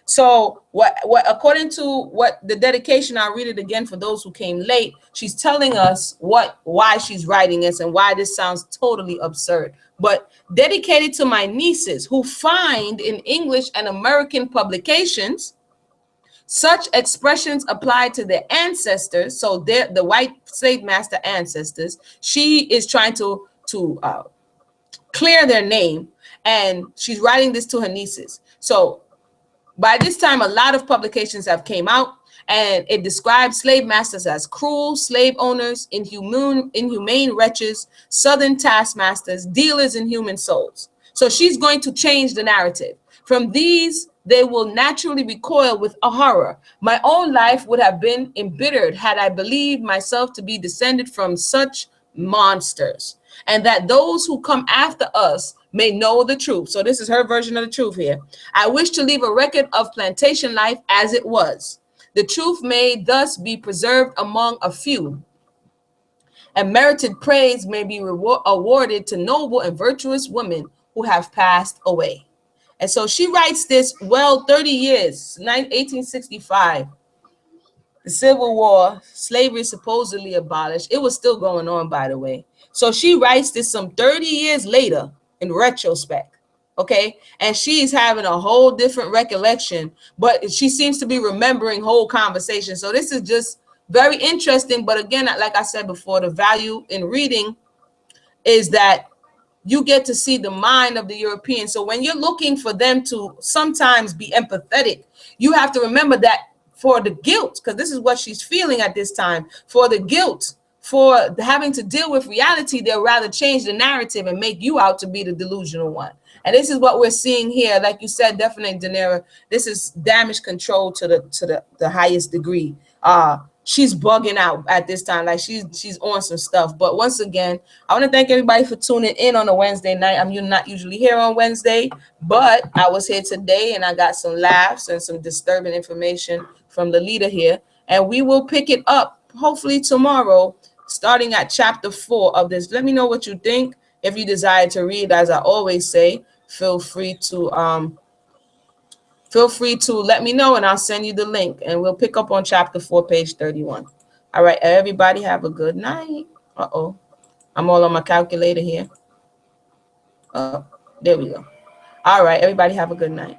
So what according to what the dedication, I'll read it again for those who came late. She's telling us why she's writing this and why this sounds totally absurd. But dedicated to my nieces who find in English and American publications such expressions applied to their ancestors. So they're the white slave master ancestors. She is trying to clear their name, and she's writing this to her nieces. So by this time, a lot of publications have came out, and it describes slave masters as cruel slave owners, inhumane wretches, southern taskmasters, dealers in human souls. So she's going to change the narrative. From these, they will naturally recoil with a horror. My own life would have been embittered had I believed myself to be descended from such monsters, and that those who come after us may know the truth. So this is her version of the truth here. I wish to leave a record of plantation life as it was. The truth may thus be preserved among a few, and merited praise may be awarded to noble and virtuous women who have passed away. And so she writes this 30 years, 1865. The Civil War, slavery supposedly abolished. It was still going on, by the way. So she writes this some 30 years later in retrospect. Okay. And she's having a whole different recollection, but she seems to be remembering whole conversations. So this is just very interesting. But again, like I said before, the value in reading is that you get to see the mind of the European. So when you're looking for them to sometimes be empathetic, you have to remember that for the guilt, because this is what she's feeling at this time, for the guilt, for having to deal with reality, they'll rather change the narrative and make you out to be the delusional one. And this is what we're seeing here. Like you said, definitely, Danera, this is damage control to the highest degree. She's bugging out at this time, like she's on some stuff. But once again, I want to thank everybody for tuning in on a Wednesday night. I'm not usually here on Wednesday, but I was here today, and I got some laughs and some disturbing information from the leader here, and we will pick it up hopefully tomorrow, starting at chapter 4 of this. Let me know what you think. If you desire to read, as I always say, feel free to let me know, and I'll send you the link, and we'll pick up on chapter 4, page 31. All right, everybody have a good night. Uh-oh, I'm all on my calculator here. Oh, there we go. All right, everybody have a good night.